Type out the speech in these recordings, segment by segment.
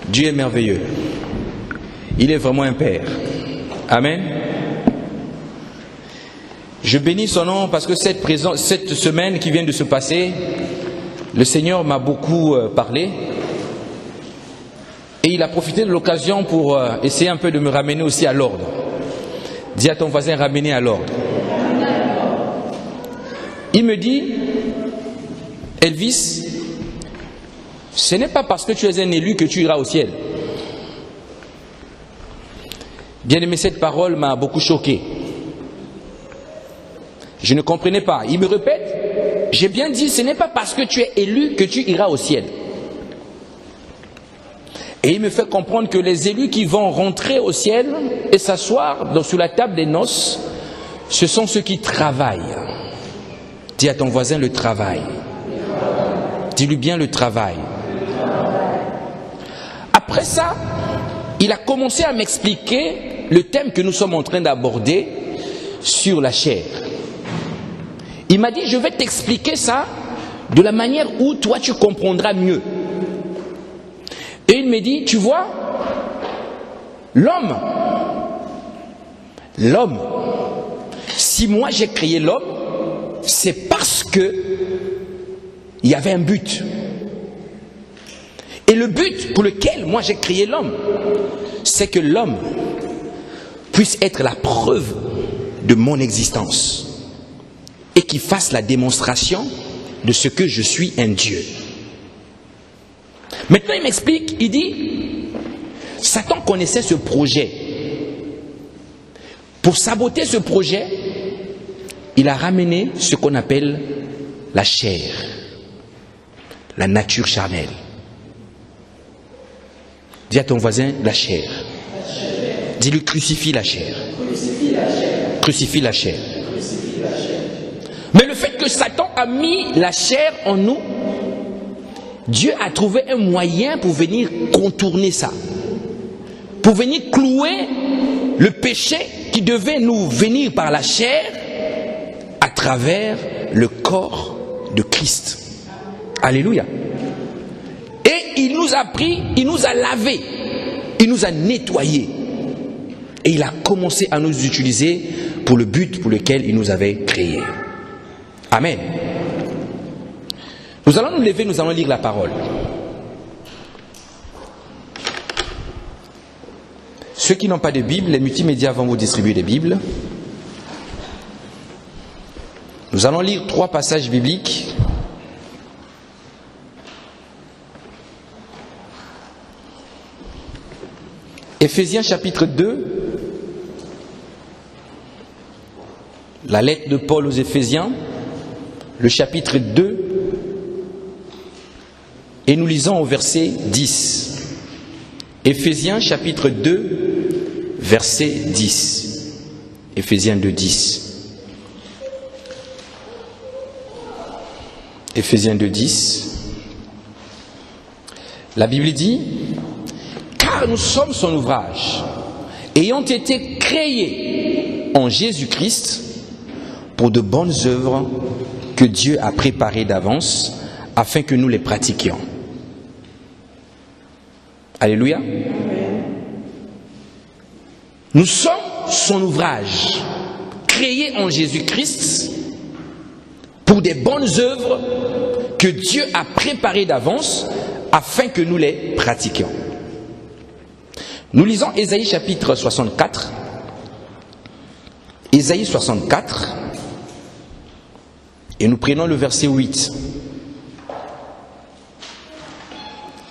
Dieu est merveilleux. Il est vraiment un Père. Amen. Je bénis son nom parce que cette semaine qui vient de se passer, le Seigneur m'a beaucoup parlé. Et il a profité de l'occasion pour essayer un peu de me ramener aussi à l'ordre. Dis à ton voisin, ramener à l'ordre. Il me dit, Elvis, ce n'est pas parce que tu es un élu que tu iras au ciel. Bien aimé, cette parole m'a beaucoup choqué. Je ne comprenais pas. Il me répète, j'ai bien dit, ce n'est pas parce que tu es élu que tu iras au ciel. Et il me fait comprendre que les élus qui vont rentrer au ciel et s'asseoir sur la table des noces, ce sont ceux qui travaillent. Dis à ton voisin le travail. Dis-lui bien le travail. Après ça, il a commencé à m'expliquer le thème que nous sommes en train d'aborder sur la chair. Il m'a dit, je vais t'expliquer ça de la manière où toi tu comprendras mieux. Et il me dit, tu vois, l'homme, si moi j'ai créé l'homme, c'est parce que il y avait un but. Et le but pour lequel moi j'ai créé l'homme, c'est que l'homme puisse être la preuve de mon existence et qu'il fasse la démonstration de ce que je suis un Dieu. Maintenant il m'explique, il dit, Satan connaissait ce projet. Pour saboter ce projet, il a ramené ce qu'on appelle la chair, la nature charnelle. Dis à ton voisin, la chair. Dis-lui, crucifie la chair. Crucifie la chair. Mais le fait que Satan a mis la chair en nous, Dieu a trouvé un moyen pour venir contourner ça. Pour venir clouer le péché qui devait nous venir par la chair à travers le corps de Christ. Alléluia. Et il nous a pris, il nous a lavé, il nous a nettoyés. Et il a commencé à nous utiliser pour le but pour lequel il nous avait créés. Amen. Nous allons nous lever, nous allons lire la parole. Ceux qui n'ont pas de Bible, les multimédias vont vous distribuer des Bibles. Nous allons lire 3 passages bibliques. Éphésiens chapitre 2, la lettre de Paul aux Éphésiens, le chapitre 2, et nous lisons au verset 10. Éphésiens chapitre 2, verset 10. Éphésiens 2, 10. Éphésiens 2, 10. La Bible dit, car nous sommes son ouvrage, ayant été créés en Jésus-Christ pour de bonnes œuvres que Dieu a préparées d'avance afin que nous les pratiquions. Alléluia. Nous sommes son ouvrage, créés en Jésus-Christ pour des bonnes œuvres que Dieu a préparées d'avance afin que nous les pratiquions. Nous lisons Ésaïe chapitre 64. Ésaïe 64. Et nous prenons le verset 8.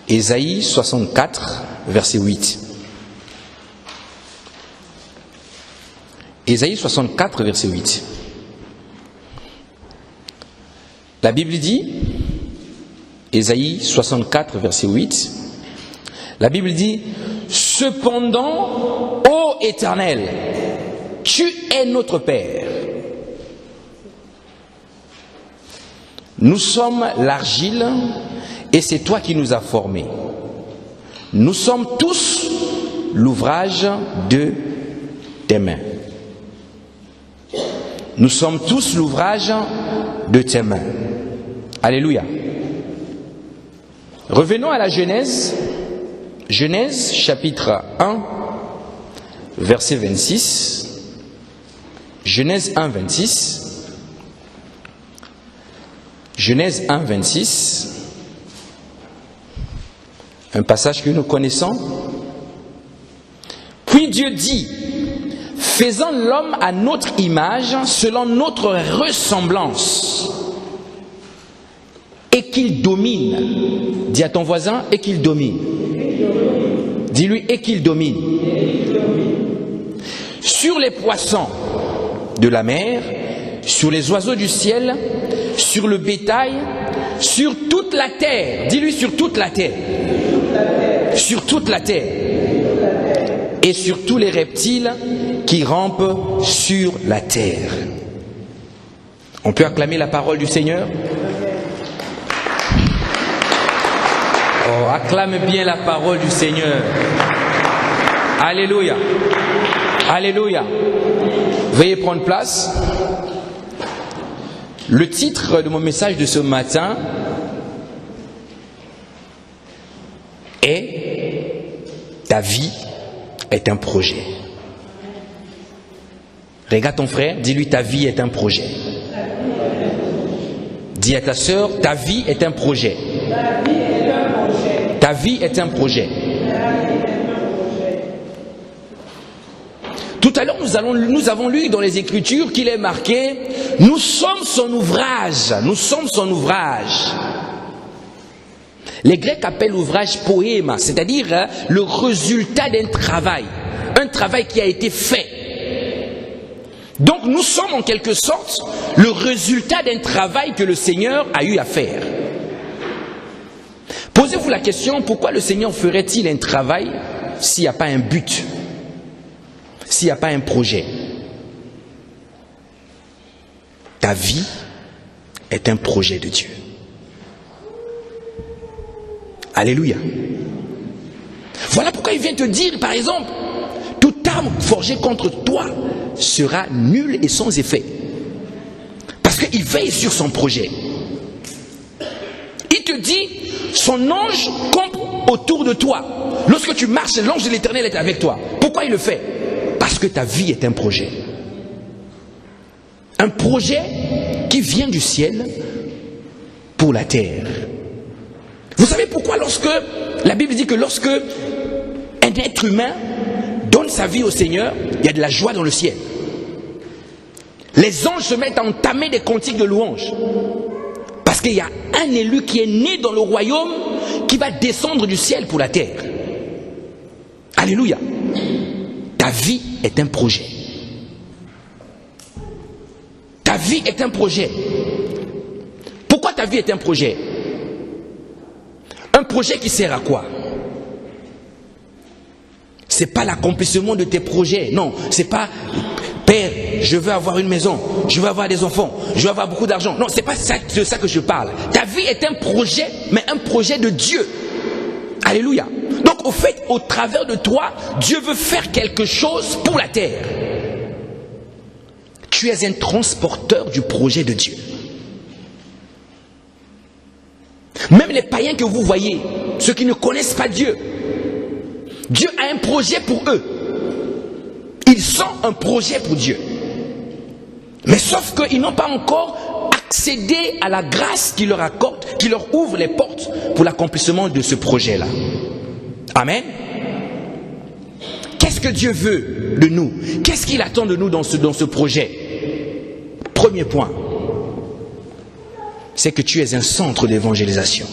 Ésaïe 64, verset 8. Ésaïe 64, verset 8. La Bible dit, Ésaïe 64, verset 8, la Bible dit, cependant, ô Éternel, tu es notre Père. Nous sommes l'argile et c'est toi qui nous as formés. Nous sommes tous l'ouvrage de tes mains. Nous sommes tous l'ouvrage de tes mains. Alléluia. Revenons à la Genèse, Genèse chapitre 1, verset 26. Genèse 1, 26. Genèse 1, 26. Un passage que nous connaissons. Puis Dieu dit, faisons l'homme à notre image, selon notre ressemblance, et qu'il domine. Dis à ton voisin, et qu'il domine. Dis-lui, et qu'il domine. Sur les poissons de la mer, sur les oiseaux du ciel, sur le bétail, sur toute la terre. Dis-lui, sur toute la terre. Sur toute la terre. Et sur tous les reptiles qui rampent sur la terre. On peut acclamer la parole du Seigneur? Oh, acclame bien la parole du Seigneur. Alléluia. Alléluia. Veuillez prendre place. Le titre de mon message de ce matin est « Ta vie est un projet ». Regarde ton frère, dis-lui « Ta vie est un projet ». Dis à ta sœur « Ta vie est un projet ». Ta vie est un projet. Tout à l'heure, nous avons lu dans les Écritures qu'il est marqué « Nous sommes son ouvrage ». Nous sommes son ouvrage. Les Grecs appellent l'ouvrage poéma, c'est-à-dire le résultat d'un travail. Un travail qui a été fait. Donc nous sommes en quelque sorte le résultat d'un travail que le Seigneur a eu à faire. Posez-vous la question, pourquoi le Seigneur ferait-il un travail s'il n'y a pas un but? S'il n'y a pas un projet? Ta vie est un projet de Dieu. Alléluia. Voilà pourquoi il vient te dire, par exemple, toute arme forgée contre toi sera nulle et sans effet. Parce qu'il veille sur son projet. Il te dit, son ange campe autour de toi. Lorsque tu marches, l'ange de l'Éternel est avec toi. Pourquoi il le fait? Parce que ta vie est un projet. Un projet qui vient du ciel pour la terre. Vous savez pourquoi la Bible dit que lorsque un être humain donne sa vie au Seigneur, il y a de la joie dans le ciel. Les anges se mettent à entamer des cantiques de louange. Parce qu'il y a un élu qui est né dans le royaume qui va descendre du ciel pour la terre. Alléluia. Ta vie est un projet. Ta vie est un projet. Pourquoi ta vie est un projet? Un projet qui sert à quoi? Ce n'est pas l'accomplissement de tes projets. Non, c'est pas Père, je veux avoir une maison, je veux avoir des enfants, je veux avoir beaucoup d'argent. Non, c'est pas de ça que je parle. Ta vie est un projet, mais un projet de Dieu. Alléluia. Donc au fait, au travers de toi, Dieu veut faire quelque chose pour la terre. Tu es un transporteur du projet de Dieu. Même les païens que vous voyez, ceux qui ne connaissent pas Dieu, Dieu a un projet pour eux. Ils sont un projet pour Dieu. Mais sauf qu'ils n'ont pas encore accédé à la grâce qu'il leur accorde, qui leur ouvre les portes pour l'accomplissement de ce projet-là. Amen. Qu'est-ce que Dieu veut de nous? Qu'est-ce qu'il attend de nous dans ce projet? Premier point, c'est que tu es un centre d'évangélisation.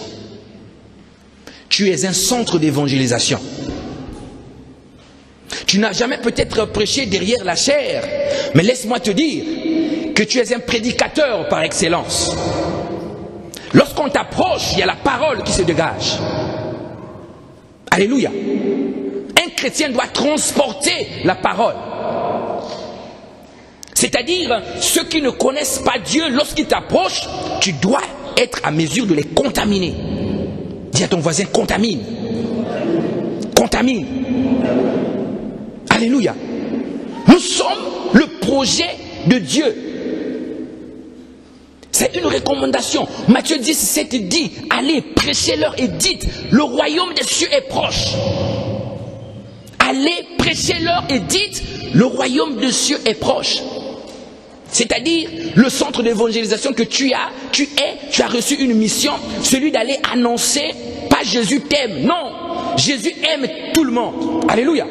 Tu es un centre d'évangélisation. Tu n'as jamais peut-être prêché derrière la chair, mais laisse-moi te dire que tu es un prédicateur par excellence. Lorsqu'on t'approche, il y a la parole qui se dégage. Alléluia. Un chrétien doit transporter la parole. C'est-à-dire, ceux qui ne connaissent pas Dieu, lorsqu'ils t'approchent, tu dois être à mesure de les contaminer. Dis à ton voisin, contamine. Contamine. Alléluia. Nous sommes le projet de Dieu. C'est une recommandation. Matthieu 10, 7 dit, allez, prêchez-leur et dites, le royaume des cieux est proche. prêchez-leur et dites, le royaume de cieux est proche. C'est-à-dire, le centre d'évangélisation que tu as reçu une mission, celui d'aller annoncer, pas Jésus t'aime, non, Jésus aime tout le monde. Alléluia.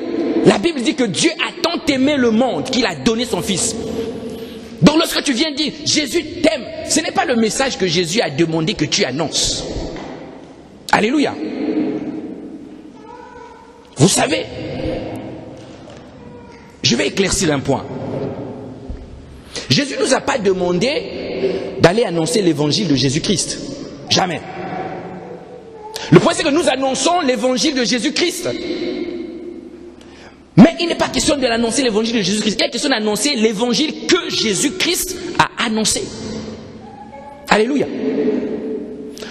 La Bible dit que Dieu a tant aimé le monde qu'il a donné son Fils. Donc lorsque tu viens dire, Jésus t'aime, ce n'est pas le message que Jésus a demandé que tu annonces. Alléluia. Vous savez, je vais éclaircir un point. Jésus ne nous a pas demandé d'aller annoncer l'évangile de Jésus-Christ. Jamais. Le point c'est que nous annonçons l'évangile de Jésus-Christ. Mais il n'est pas question de l'annoncer l'évangile de Jésus-Christ. Il est question d'annoncer l'évangile que Jésus-Christ a annoncé. Alléluia.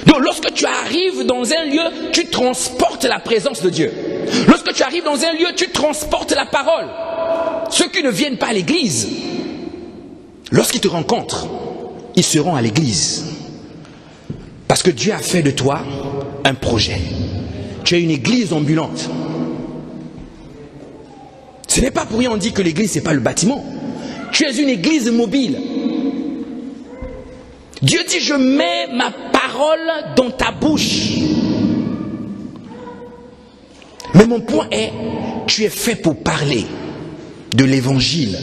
Donc lorsque tu arrives dans un lieu, tu transportes la présence de Dieu. Lorsque tu arrives dans un lieu, tu transportes la parole. Ceux qui ne viennent pas à l'église, lorsqu'ils te rencontrent, ils seront à l'église. Parce que Dieu a fait de toi un projet. Tu es une église ambulante. Ce n'est pas pour rien on dit que l'église ce n'est pas le bâtiment. Tu es une église mobile. Dieu dit, je mets ma parole dans ta bouche. Mais mon point est, tu es fait pour parler de l'évangile.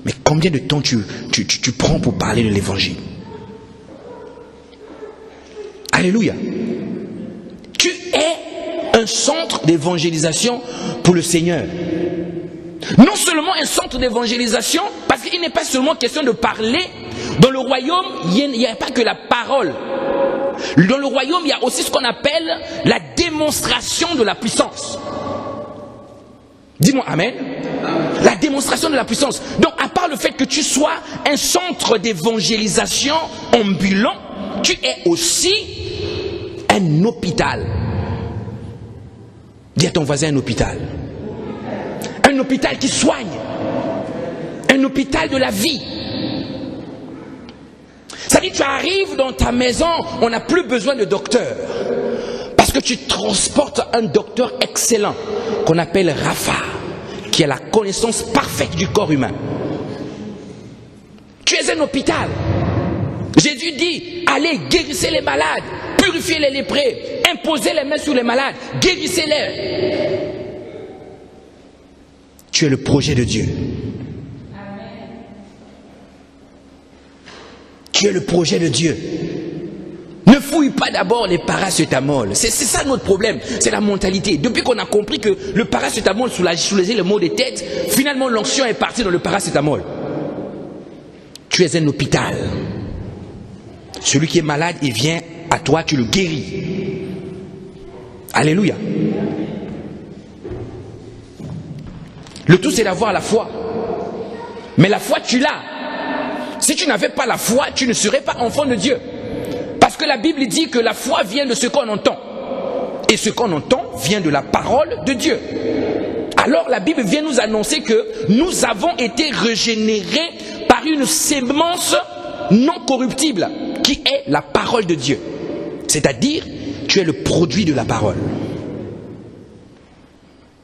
Mais combien de temps tu prends pour parler de l'évangile? Alléluia. Tu es un centre d'évangélisation pour le Seigneur. Non seulement un centre d'évangélisation, parce qu'il n'est pas seulement question de parler. Dans le royaume, il n'y a pas que la parole. Dans le royaume, il y a aussi ce qu'on appelle la démonstration de la puissance. Dis-moi amen. La démonstration de la puissance. Donc, à part le fait que tu sois un centre d'évangélisation ambulant, tu es aussi un hôpital. Dis à ton voisin un hôpital. Un hôpital qui soigne. Un hôpital de la vie. Ça dit, tu arrives dans ta maison, on n'a plus besoin de docteur. Parce que tu transportes un docteur excellent, qu'on appelle Rapha, qui a la connaissance parfaite du corps humain. Tu es un hôpital. Jésus dit, allez, guérissez les malades, purifiez les lépreux, imposez les mains sur les malades, guérissez-les. Tu es le projet de Dieu. Tu es le projet de Dieu. Ne fouille pas d'abord les paracétamol. C'est ça notre problème. C'est la mentalité. Depuis qu'on a compris que le paracétamol soulageait le maux de tête, finalement l'onction est partie dans le paracétamol. Tu es un hôpital. Celui qui est malade, il vient à toi, tu le guéris. Alléluia. Le tout c'est d'avoir la foi. Mais la foi tu l'as. Si tu n'avais pas la foi, tu ne serais pas enfant de Dieu. Parce que la Bible dit que la foi vient de ce qu'on entend. Et ce qu'on entend vient de la parole de Dieu. Alors la Bible vient nous annoncer que nous avons été régénérés par une sémence non corruptible, qui est la parole de Dieu. C'est-à-dire, tu es le produit de la parole.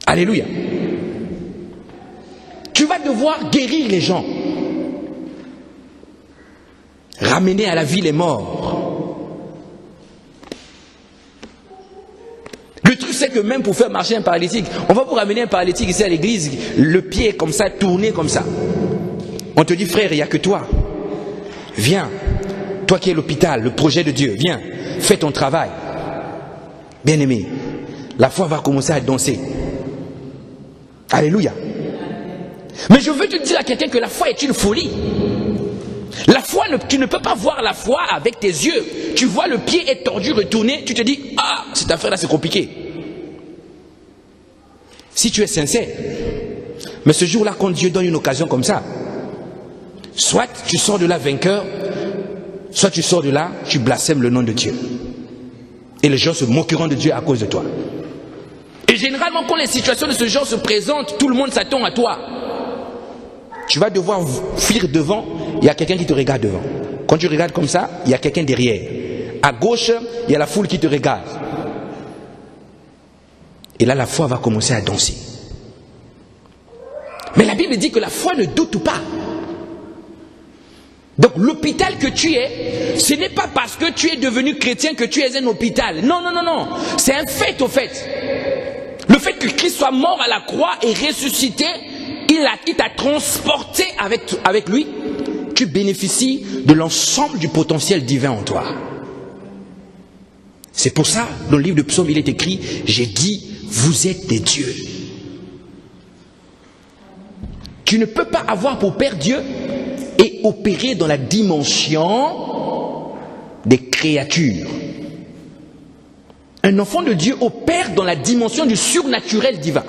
Alléluia. Tu vas devoir guérir les gens. Ramener à la vie les morts. Le truc c'est que même pour faire marcher un paralytique, on va vous ramener un paralytique ici à l'église, le pied comme ça, tourné comme ça. On te dit frère, il n'y a que toi. Viens, toi qui es l'hôpital, le projet de Dieu, viens, fais ton travail. Bien-aimé, la foi va commencer à danser. Alléluia. Mais je veux te dire à quelqu'un que la foi est une folie. La foi, tu ne peux pas voir la foi avec tes yeux. Tu vois le pied est tordu, retourné, tu te dis, ah, cette affaire-là c'est compliqué. Si tu es sincère, mais ce jour-là, quand Dieu donne une occasion comme ça, soit tu sors de là vainqueur, soit tu sors de là, tu blasphèmes le nom de Dieu. Et les gens se moqueront de Dieu à cause de toi. Et généralement, quand les situations de ce genre se présentent, tout le monde s'attend à toi. Tu vas devoir fuir devant, il y a quelqu'un qui te regarde devant. Quand tu regardes comme ça, il y a quelqu'un derrière. À gauche, il y a la foule qui te regarde. Et là, la foi va commencer à danser. Mais la Bible dit que la foi ne doute pas. Donc l'hôpital que tu es, ce n'est pas parce que tu es devenu chrétien que tu es un hôpital. Non, non, non, non. C'est un fait au fait. Le fait que Christ soit mort à la croix et ressuscité, il t'a transporté avec lui. Tu bénéficies de l'ensemble du potentiel divin en toi. C'est pour ça, dans le livre de Psaume, il est écrit, j'ai dit, vous êtes des dieux. Tu ne peux pas avoir pour père Dieu et opérer dans la dimension des créatures. Un enfant de Dieu opère dans la dimension du surnaturel divin.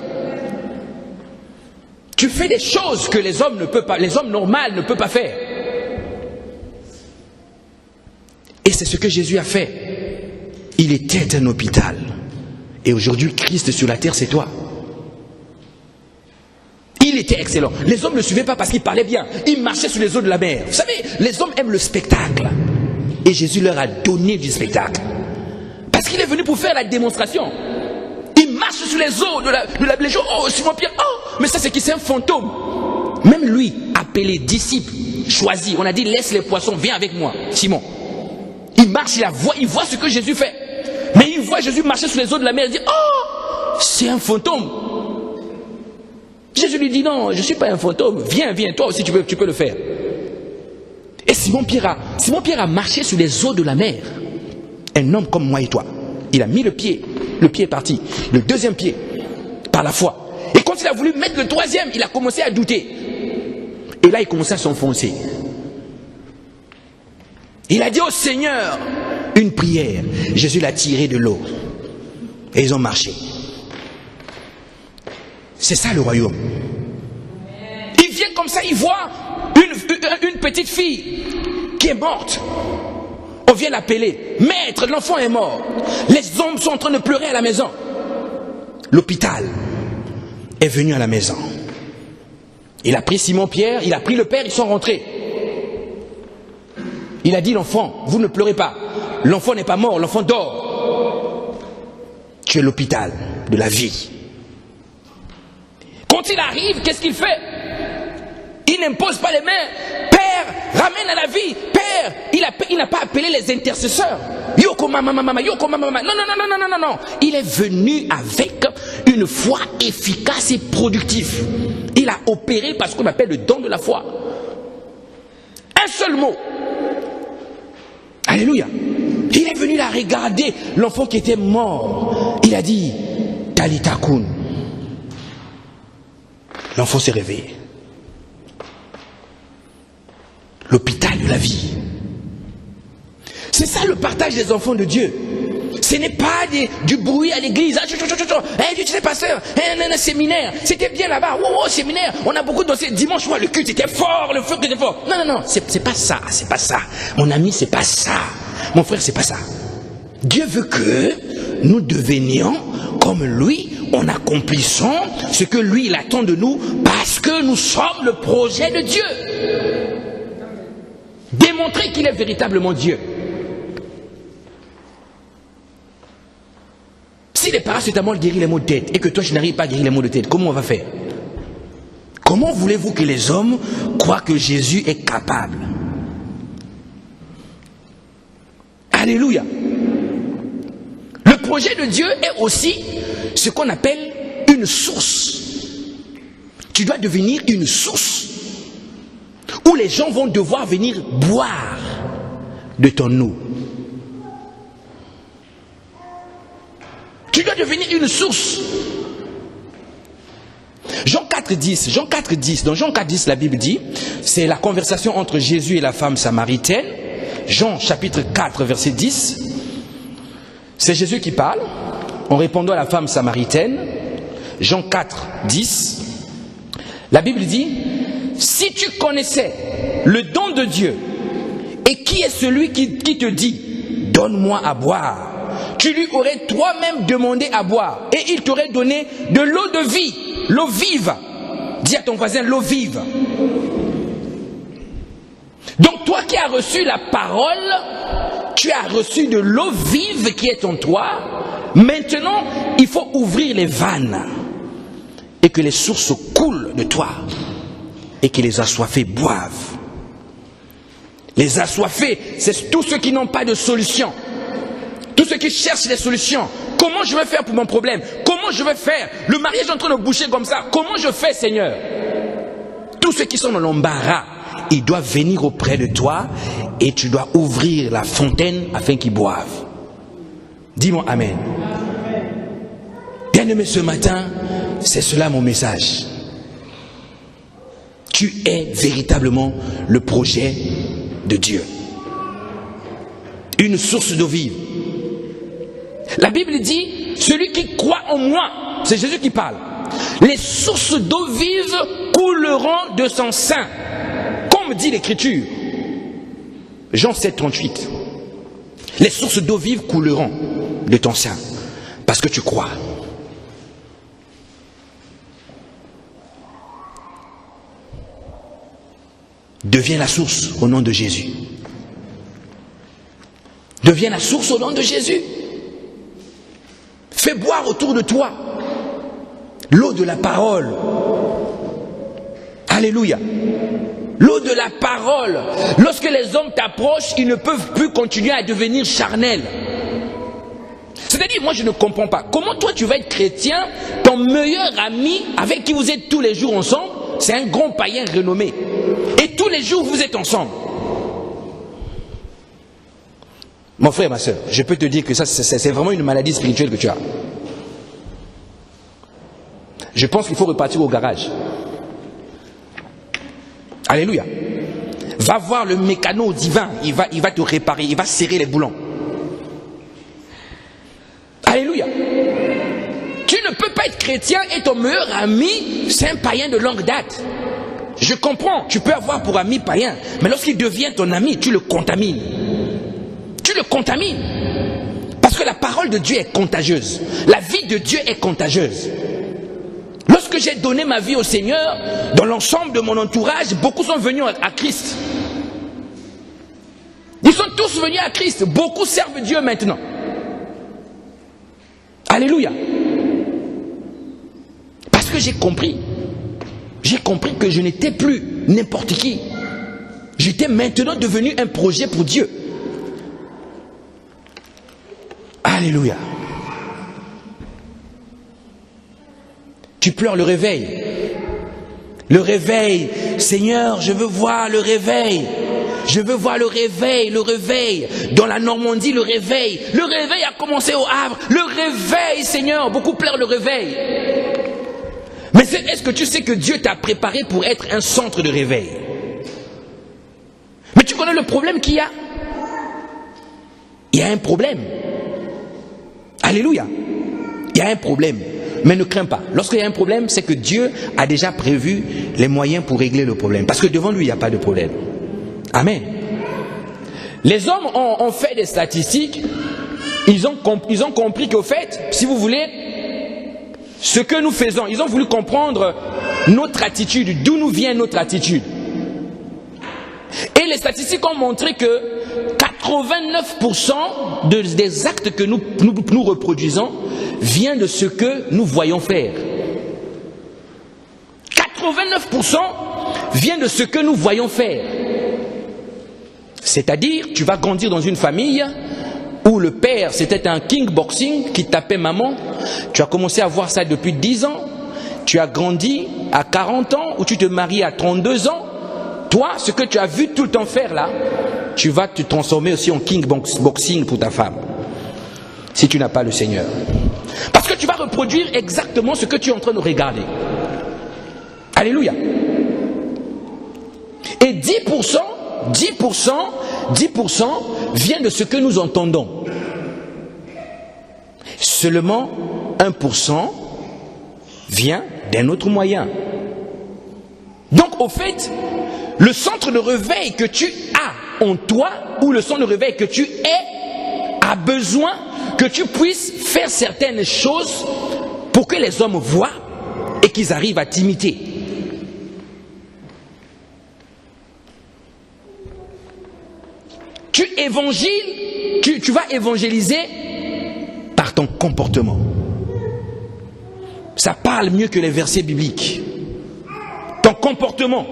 Tu fais des choses que les hommes normaux ne peuvent pas faire. Et c'est ce que Jésus a fait. Il était un hôpital. Et aujourd'hui, Christ sur la terre, c'est toi. Il était excellent. Les hommes ne le suivaient pas parce qu'il parlait bien. Il marchait sur les eaux de la mer. Vous savez, les hommes aiment le spectacle. Et Jésus leur a donné du spectacle. Parce qu'il est venu pour faire la démonstration. Il marche sur les eaux de la les gens, oh, Simon-Pierre, oh, mais ça c'est qui? C'est un fantôme. Même lui, appelé disciple, choisi, on a dit laisse les poissons, viens avec moi, Simon. Il marche, il voit ce que Jésus fait. Mais il voit Jésus marcher sur les eaux de la mer, il dit, oh, c'est un fantôme. Jésus lui dit, non, je ne suis pas un fantôme, viens, toi aussi tu peux le faire. Et Simon-Pierre a marché sur les eaux de la mer. Un homme comme moi et toi. Il a mis le pied est parti. Le deuxième pied, par la foi. Et quand il a voulu mettre le troisième, il a commencé à douter. Et là, il commençait à s'enfoncer. Il a dit au Seigneur une prière. Jésus l'a tiré de l'eau. Et ils ont marché. C'est ça le royaume. Il vient comme ça, il voit une petite fille qui est morte. On vient l'appeler. Maître, l'enfant est mort. Les hommes sont en train de pleurer à la maison. L'hôpital est venu à la maison. Il a pris Simon-Pierre, il a pris le père, ils sont rentrés. Il a dit, l'enfant, vous ne pleurez pas. L'enfant n'est pas mort, l'enfant dort. Tu es l'hôpital de la vie. Quand il arrive, qu'est-ce qu'il fait? Il n'impose pas les mains. Père, ramène à la vie. Père, il n'a pas appelé les intercesseurs. Yoko mama mama, yoko mama mama. Non. Il est venu avec une foi efficace et productive. Il a opéré par ce qu'on appelle le don de la foi. Un seul mot. Alléluia. Il est venu là regarder l'enfant qui était mort. Il a dit, Talita Kun. L'enfant s'est réveillé. L'hôpital de la vie. C'est ça le partage des enfants de Dieu. Ce n'est pas du bruit à l'église. Tu sais, pasteur, un séminaire. C'était bien là-bas. Oh, séminaire. On a beaucoup dansé. Dimanche, le culte était fort, le feu était fort. Non. C'est pas ça. C'est pas ça. Mon ami, c'est pas ça. Mon frère, c'est pas ça. Dieu veut que nous devenions comme lui en accomplissant ce que lui, il attend de nous parce que nous sommes le projet de Dieu. Démontrer qu'il est véritablement Dieu. Si les paracétamol guérit les maux de tête et que toi, je n'arrive pas à guérir les maux de tête, comment on va faire? Comment voulez-vous que les hommes croient que Jésus est capable? Alléluia. Le projet de Dieu est aussi ce qu'on appelle une source. Tu dois devenir une source où les gens vont devoir venir boire de ton eau. Tu dois devenir une source. Jean 4,10, dans Jean 4,10, la Bible dit, c'est la conversation entre Jésus et la femme samaritaine. Jean chapitre 4, verset 10. C'est Jésus qui parle, en répondant à la femme samaritaine. Jean 4, 10. La Bible dit, si tu connaissais le don de Dieu, et qui est celui qui te dit, donne-moi à boire, tu lui aurais toi-même demandé à boire, et il t'aurait donné de l'eau de vie, l'eau vive. Dis à ton voisin, l'eau vive. Donc toi qui as reçu la parole, tu as reçu de l'eau vive qui est en toi. Maintenant, il faut ouvrir les vannes. et que les sources coulent de toi et que les assoiffés boivent. Les assoiffés, c'est tous ceux qui n'ont pas de solution. Tous ceux qui cherchent des solutions. Comment je vais faire pour mon problème? Comment je vais faire? Le mariage est en train de boucher comme ça. Comment je fais, Seigneur? Tous ceux qui sont dans l'embarras, ils doivent venir auprès de toi et tu dois ouvrir la fontaine afin qu'ils boivent. Dis-moi Amen. Bien-aimé, ce matin, c'est cela mon message. Tu es véritablement le projet de Dieu. Une source d'eau vive. La Bible dit, celui qui croit en moi, c'est Jésus qui parle, les sources d'eau vive couleront de son sein. Comme dit l'Écriture, Jean 7, 38. Les sources d'eau vive couleront de ton sein, parce que tu crois. Deviens la source au nom de Jésus. Deviens la source au nom de Jésus. Fais boire autour de toi l'eau de la parole. Alléluia. L'eau de la parole. Lorsque les hommes t'approchent, ils ne peuvent plus continuer à devenir charnels. C'est-à-dire, moi je ne comprends pas. Comment toi tu vas être chrétien, ton meilleur ami avec qui vous êtes tous les jours ensemble, c'est un grand païen renommé. Et tous les jours vous êtes ensemble. Mon frère, ma soeur, je peux te dire que ça c'est vraiment une maladie spirituelle que tu as. Je pense qu'il faut repartir au garage. Alléluia. Va voir le mécano divin, il va te réparer, il va serrer les boulons. Alléluia. Tu ne peux pas être chrétien et ton meilleur ami, c'est un païen de longue date. Je comprends, tu peux avoir pour ami païen, mais lorsqu'il devient ton ami, tu le contamines. Tu le contamines. Parce que la parole de Dieu est contagieuse. La vie de Dieu est contagieuse. Lorsque j'ai donné ma vie au Seigneur, dans l'ensemble de mon entourage, beaucoup sont venus à Christ. Ils sont tous venus à Christ. Beaucoup servent Dieu maintenant. Alléluia. Parce que j'ai compris. J'ai compris que je n'étais plus n'importe qui. J'étais maintenant devenu un projet pour Dieu. Alléluia. Tu pleures le réveil. Le réveil. Seigneur, je veux voir le réveil. Je veux voir le réveil, le réveil. Dans la Normandie, le réveil. Le réveil a commencé au Havre. Le réveil, Seigneur. Beaucoup pleurent le réveil. Mais est-ce que tu sais que Dieu t'a préparé pour être un centre de réveil? Mais tu connais le problème qu'il y a? Il y a un problème. Alléluia. Il y a un problème. Mais ne crains pas. Lorsqu'il y a un problème, c'est que Dieu a déjà prévu les moyens pour régler le problème. Parce que devant lui, il n'y a pas de problème. Amen. Les hommes ont fait des statistiques. Ils ont compris qu'au fait, si vous voulez, ce que nous faisons, ils ont voulu comprendre notre attitude, d'où nous vient notre attitude. Et les statistiques ont montré que 89% des actes que nous reproduisons vient de ce que nous voyons faire. 89% vient de ce que nous voyons faire. C'est-à-dire, tu vas grandir dans une famille où le père, c'était un kickboxing qui tapait maman. Tu as commencé à voir ça depuis 10 ans. Tu as grandi à 40 ans, où tu te maries à 32 ans. Toi, ce que tu as vu tout le temps faire là, tu vas te transformer aussi en kickboxing pour ta femme. Si tu n'as pas le Seigneur. Parce que tu vas reproduire exactement ce que tu es en train de regarder. Alléluia. Et 10% vient de ce que nous entendons. Seulement 1% vient d'un autre moyen. Donc au fait, le centre de réveil que tu as en toi, ou le centre de réveil que tu es, a besoin que tu puisses faire certaines choses pour que les hommes voient et qu'ils arrivent à t'imiter. Tu vas évangéliser par ton comportement. Ça parle mieux que les versets bibliques. Ton comportement.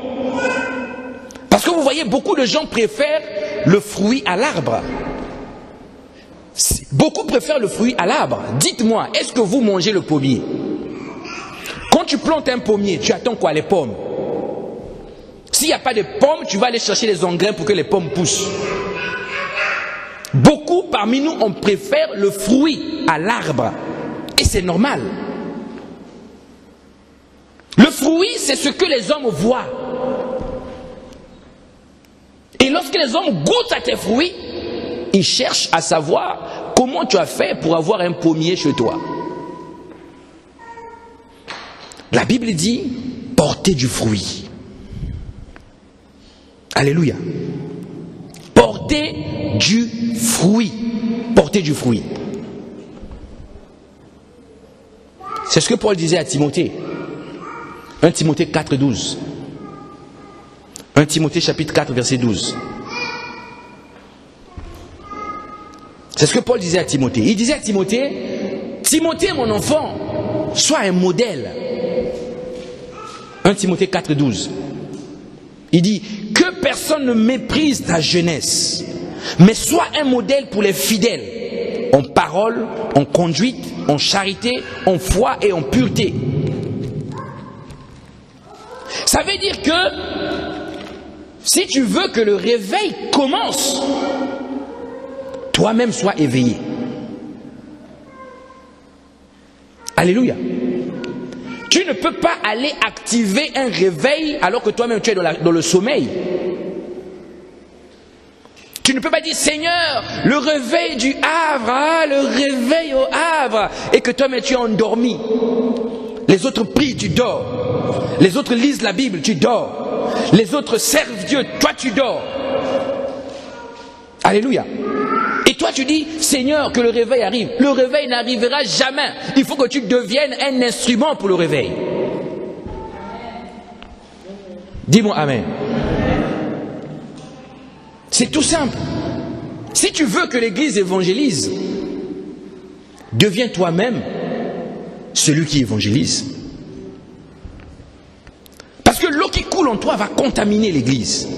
Parce que vous voyez, beaucoup de gens préfèrent le fruit à l'arbre. Beaucoup préfèrent le fruit à l'arbre. Dites-moi, est-ce que vous mangez le pommier? Quand tu plantes un pommier, tu attends quoi? Les pommes. S'il n'y a pas de pommes, tu vas aller chercher les engrais pour que les pommes poussent. Beaucoup parmi nous, on préfère le fruit à l'arbre. Et c'est normal. Le fruit, c'est ce que les hommes voient. Et lorsque les hommes goûtent à tes fruits, ils cherchent à savoir comment tu as fait pour avoir un pommier chez toi. La Bible dit, portez du fruit. Alléluia. Portez du fruit. Portez du fruit. C'est ce que Paul disait à Timothée. 1 Timothée 4, 12. 1 Timothée chapitre 4, verset 12. C'est ce que Paul disait à Timothée. Il disait à Timothée, Timothée mon enfant, sois un modèle. 1 Timothée 4, 12. Il dit, que personne ne méprise ta jeunesse, mais sois un modèle pour les fidèles, en parole, en conduite, en charité, en foi et en pureté. Ça veut dire que si tu veux que le réveil commence, toi-même sois éveillé. Alléluia. Tu ne peux pas aller activer un réveil alors que toi-même tu es dans le sommeil. Tu ne peux pas dire, Seigneur, le réveil du Havre, le réveil au Havre, et que toi-même tu es endormi. Les autres prient, tu dors. Les autres lisent la Bible, tu dors. Les autres servent Dieu, toi tu dors. Alléluia. Et toi tu dis, Seigneur, que le réveil arrive. Le réveil n'arrivera jamais. Il faut que tu deviennes un instrument pour le réveil. Dis-moi Amen. C'est tout simple. Si tu veux que l'Église évangélise, deviens toi-même celui qui évangélise. Parce que l'eau qui coule en toi va contaminer l'Église.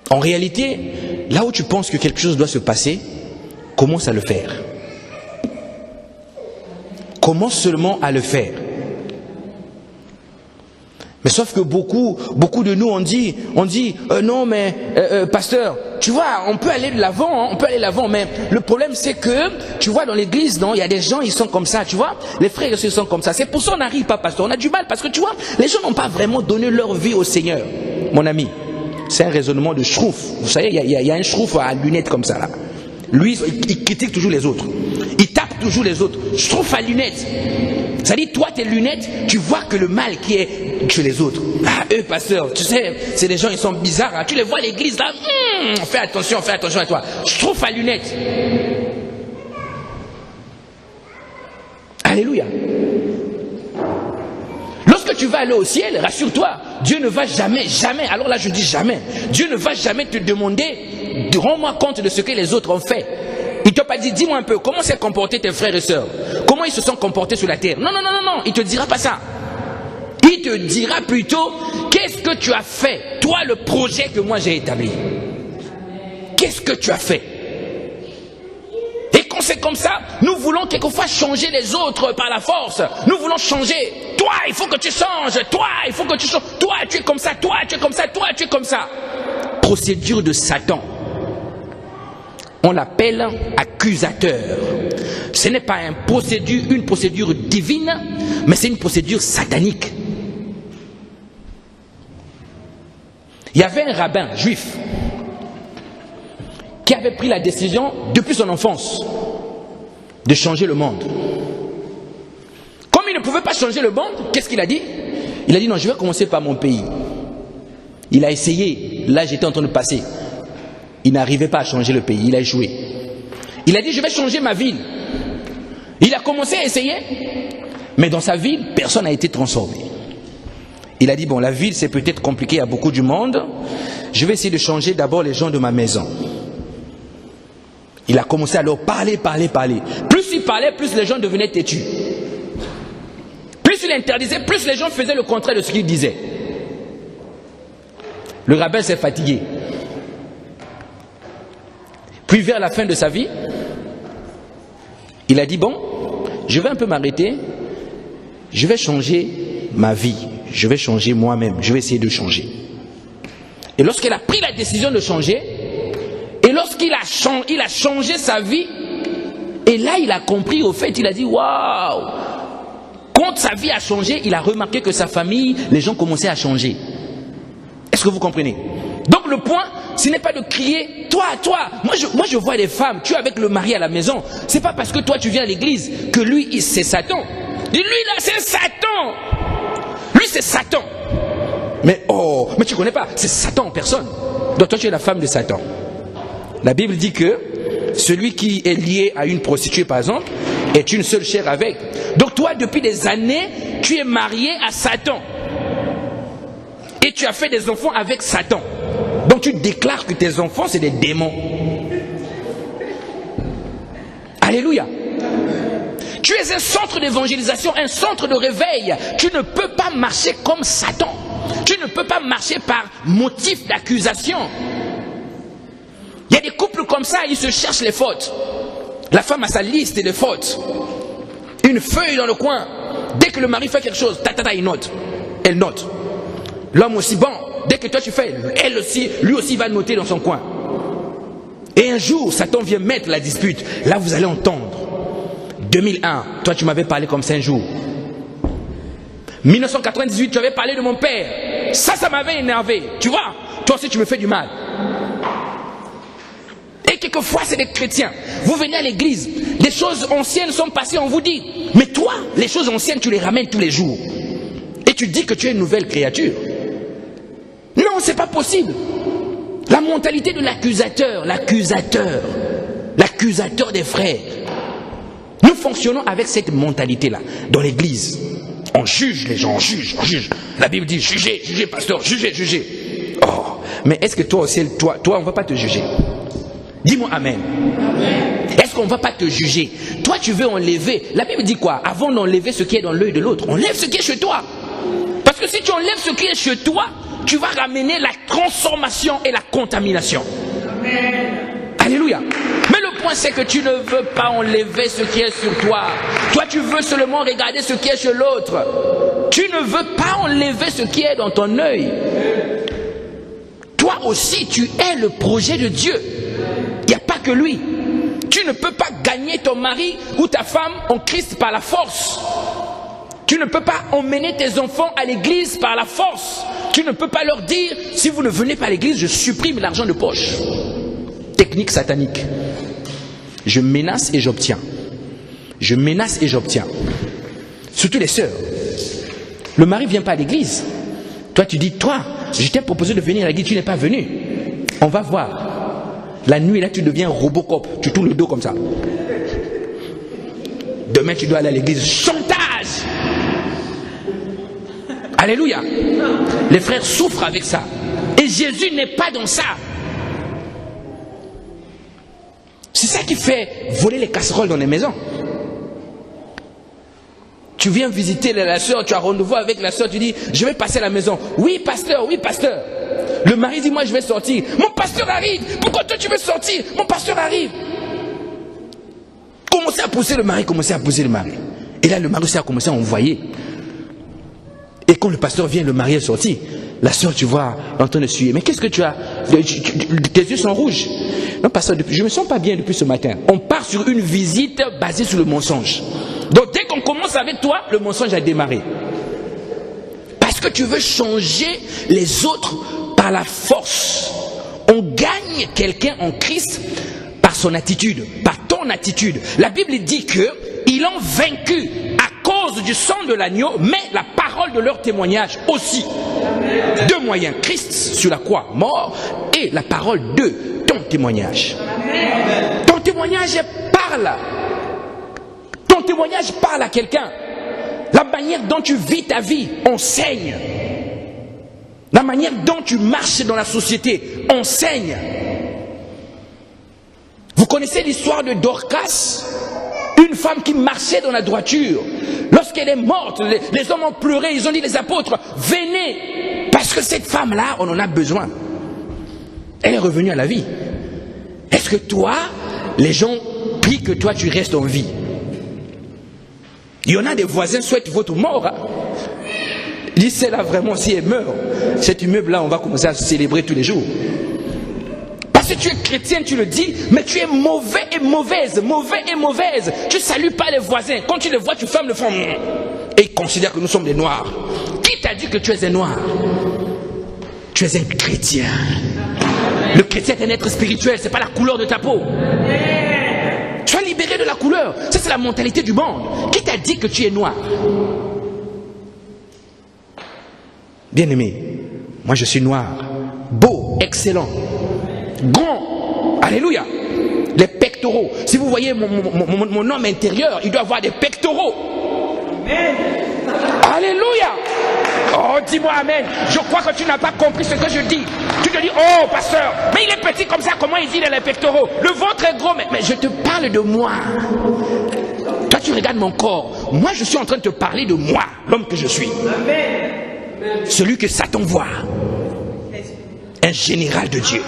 En réalité, là où tu penses que quelque chose doit se passer, commence à le faire. Commence seulement à le faire. Mais sauf que beaucoup de nous on dit non mais pasteur, tu vois, on peut aller de l'avant, on peut aller de l'avant, mais le problème c'est que, tu vois, dans l'église, non, il y a des gens, ils sont comme ça, tu vois, les frères et sœurs sont comme ça. C'est pour ça qu'on n'arrive pas, pasteur, on a du mal, parce que tu vois, les gens n'ont pas vraiment donné leur vie au Seigneur. Mon ami, c'est un raisonnement de schrouf. Vous savez, il y a un schrouf à lunettes comme ça là. Lui, il critique toujours les autres. Il tape toujours les autres. Schrouf à lunettes. Ça dit, toi, tes lunettes, tu vois que le mal qui est chez les autres. Ah, eux, pasteur, tu sais, c'est des gens, ils sont bizarres. Hein. Tu les vois à l'église, là, fais attention à toi. Schrouf à lunettes. Alléluia. Lorsque tu vas aller au ciel, rassure-toi, Dieu ne va jamais, alors là je dis jamais, Dieu ne va jamais te demander, rends-moi compte de ce que les autres ont fait. Il ne t'a pas dit, dis-moi un peu, comment s'est comporté tes frères et sœurs? Comment ils se sont comportés sur la terre? Non, il ne te dira pas ça. Il te dira plutôt, qu'est-ce que tu as fait? Toi, le projet que moi j'ai établi. Qu'est-ce que tu as fait? Et quand c'est comme ça, nous voulons quelquefois changer les autres par la force. Nous voulons changer. Toi, il faut que tu changes. Toi, il faut que tu changes. Toi, tu es comme ça. Toi, tu es comme ça. Toi, tu es comme ça. Procédure de Satan. On l'appelle accusateur. Ce n'est pas une procédure divine, mais c'est une procédure satanique. Il y avait un rabbin juif qui avait pris la décision, depuis son enfance, de changer le monde. Comme il ne pouvait pas changer le monde, qu'est-ce qu'il a dit? Il a dit non, je vais commencer par mon pays. Il a essayé, là j'étais en train de passer. Il n'arrivait pas à changer le pays, il a échoué. Il a dit je vais changer ma ville. Il a commencé à essayer, mais dans sa ville, personne n'a été transformé. Il a dit bon, la ville c'est peut-être compliqué à beaucoup du monde, je vais essayer de changer d'abord les gens de ma maison. Il a commencé à leur parler. Plus il parlait, plus les gens devenaient têtus. Plus il interdisait, plus les gens faisaient le contraire de ce qu'il disait. Le rabbin s'est fatigué. Puis vers la fin de sa vie, il a dit, bon, je vais un peu m'arrêter, je vais changer ma vie, je vais changer moi-même, je vais essayer de changer. Et lorsqu'il a pris la décision de changer, et lorsqu'il a changé sa vie, et là il a compris, au fait, il a dit, waouh, quand sa vie a changé, il a remarqué que sa famille, les gens commençaient à changer. Est-ce que vous comprenez? Donc le point, ce n'est pas de crier, toi, moi je vois des femmes, tu es avec le mari à la maison, c'est pas parce que toi tu viens à l'église que lui, c'est Satan. Lui là, c'est Satan. Lui c'est Satan. Mais tu connais pas, c'est Satan en personne. Donc toi tu es la femme de Satan. La Bible dit que celui qui est lié à une prostituée par exemple, est une seule chair avec. Donc toi depuis des années, tu es marié à Satan. Et tu as fait des enfants avec Satan. Donc tu déclares que tes enfants c'est des démons. Alléluia. Tu es un centre d'évangélisation, un centre de réveil. Tu ne peux pas marcher comme Satan. Tu ne peux pas marcher par motif d'accusation. Il y a des couples comme ça, ils se cherchent les fautes. La femme a sa liste de fautes. Une feuille dans le coin. Dès que le mari fait quelque chose, il note. Elle note. L'homme aussi, bon, dès que toi tu fais, elle aussi, lui aussi va noter dans son coin. Et un jour, Satan vient mettre la dispute. Là, vous allez entendre. 2001, toi tu m'avais parlé comme ça un jour. 1998, tu avais parlé de mon père. Ça m'avait énervé. Tu vois, toi aussi tu me fais du mal. Et quelquefois, c'est des chrétiens. Vous venez à l'église, les choses anciennes sont passées, on vous dit. Mais toi, les choses anciennes, tu les ramènes tous les jours. Et tu dis que tu es une nouvelle créature. Non, c'est pas possible. La mentalité de l'accusateur des frères. Nous fonctionnons avec cette mentalité-là dans l'église. On juge les gens, on juge. La Bible dit jugez, pasteur, jugez. Oh, mais est-ce que toi aussi, toi, on ne va pas te juger? Dis-moi amen. Est-ce qu'on ne va pas te juger? Toi, tu veux enlever. La Bible dit quoi? Avant d'enlever ce qui est dans l'œil de l'autre, enlève ce qui est chez toi. Parce que si tu enlèves ce qui est chez toi, tu vas ramener la transformation et la contamination. Amen. Alléluia. Mais le point c'est que tu ne veux pas enlever ce qui est sur toi. Toi tu veux seulement regarder ce qui est chez l'autre. Tu ne veux pas enlever ce qui est dans ton œil. Toi aussi tu es le projet de Dieu. Il n'y a pas que lui. Tu ne peux pas gagner ton mari ou ta femme en Christ par la force. Tu ne peux pas emmener tes enfants à l'église par la force. Tu ne peux pas leur dire, si vous ne venez pas à l'église, je supprime l'argent de poche. Technique satanique. Je menace et j'obtiens. Je menace et j'obtiens. Surtout les sœurs. Le mari ne vient pas à l'église. Toi tu dis, toi, je t'ai proposé de venir à l'église, tu n'es pas venu. On va voir. La nuit là tu deviens Robocop. Tu tournes le dos comme ça. Demain tu dois aller à l'église. Chantage. Alléluia. Les frères souffrent avec ça. Et Jésus n'est pas dans ça. C'est ça qui fait voler les casseroles dans les maisons. Tu viens visiter la soeur, tu as rendez-vous avec la soeur, tu dis, je vais passer à la maison. Oui, pasteur, oui, pasteur. Le mari dit, moi je vais sortir. Mon pasteur arrive. Pourquoi toi tu veux sortir? Mon pasteur arrive. Commencez à pousser le mari, Et là, le mari aussi a commencé à envoyer. Et quand le pasteur vient, le mari est sorti. La soeur, tu vois, en train de suer. Mais qu'est-ce que tu as? Tes yeux sont rouges. Non, pasteur, je ne me sens pas bien depuis ce matin. On part sur une visite basée sur le mensonge. Donc dès qu'on commence avec toi, le mensonge a démarré. Parce que tu veux changer les autres par la force. On gagne quelqu'un en Christ par son attitude, par ton attitude. La Bible dit qu'ils ont vaincu à cause du sang de l'agneau, mais la parole de leur témoignage aussi. Amen. Deux moyens, Christ sur la croix, mort, et la parole de ton témoignage. Amen. Ton témoignage parle. Ton témoignage parle à quelqu'un. La manière dont tu vis ta vie enseigne. La manière dont tu marches dans la société enseigne. Vous connaissez l'histoire de Dorcas, une femme qui marchait dans la droiture. Lorsqu'elle est morte, les hommes ont pleuré, ils ont dit les apôtres, venez, parce que cette femme-là, on en a besoin. Elle est revenue à la vie. Est-ce que toi, les gens prient que toi tu restes en vie? Il y en a des voisins qui souhaitent votre mort. Hein? Ils disent, celle-là vraiment, si elle meurt, cet immeuble-là, on va commencer à célébrer tous les jours. Parce que tu es chrétien, tu le dis, mais tu es mauvais et mauvaise, mauvais et mauvaise. Tu ne salues pas les voisins. Quand tu les vois, tu fermes le front. Et ils considèrent que nous sommes des noirs. Qui t'a dit que tu es un noir? Tu es un chrétien. Le chrétien est un être spirituel, ce n'est pas la couleur de ta peau. Tu es libéré de la couleur. Ça, c'est la mentalité du monde. Qui t'a dit que tu es noir? Bien-aimé, moi je suis noir, beau, excellent, grand, alléluia, les pectoraux. Si vous voyez mon homme intérieur, il doit avoir des pectoraux. Amen. Alléluia. Oh, dis-moi amen. Je crois que tu n'as pas compris ce que je dis. Tu te dis, oh pasteur, mais il est petit comme ça, comment il dit dans les pectoraux? Le ventre est gros, mais je te parle de moi. Toi tu regardes mon corps. Moi je suis en train de te parler de moi, l'homme que je suis. Amen. Celui que Satan voit, un général de Dieu.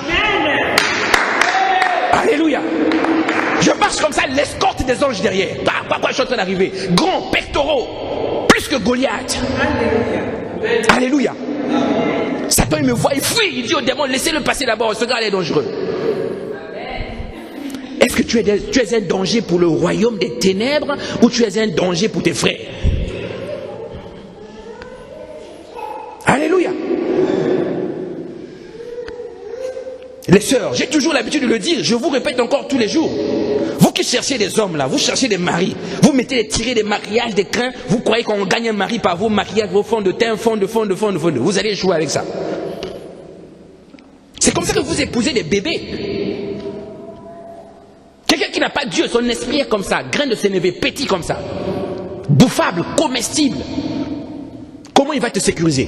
Alléluia. Je marche comme ça, l'escorte des anges derrière. Pourquoi je suis en train d'arriver? Grand, pectoraux, plus que Goliath. Alléluia. Satan il me voit, il fuit, il dit au démon, laissez-le passer d'abord, ce gars est dangereux. Est-ce que tu es un danger pour le royaume des ténèbres ou tu es un danger pour tes frères? Alléluia. Les sœurs, j'ai toujours l'habitude de le dire, je vous répète encore tous les jours. Vous qui cherchez des hommes là, vous cherchez des maris, vous mettez des tirés des mariages, des crins, vous croyez qu'on gagne un mari par vos maquillages, vos fonds de teint, fonds de. Vous allez jouer avec ça. C'est comme ça que vous épousez des bébés. Quelqu'un qui n'a pas Dieu, son esprit est comme ça, grain de sénévé, petit comme ça, bouffable, comestible. Comment il va te sécuriser?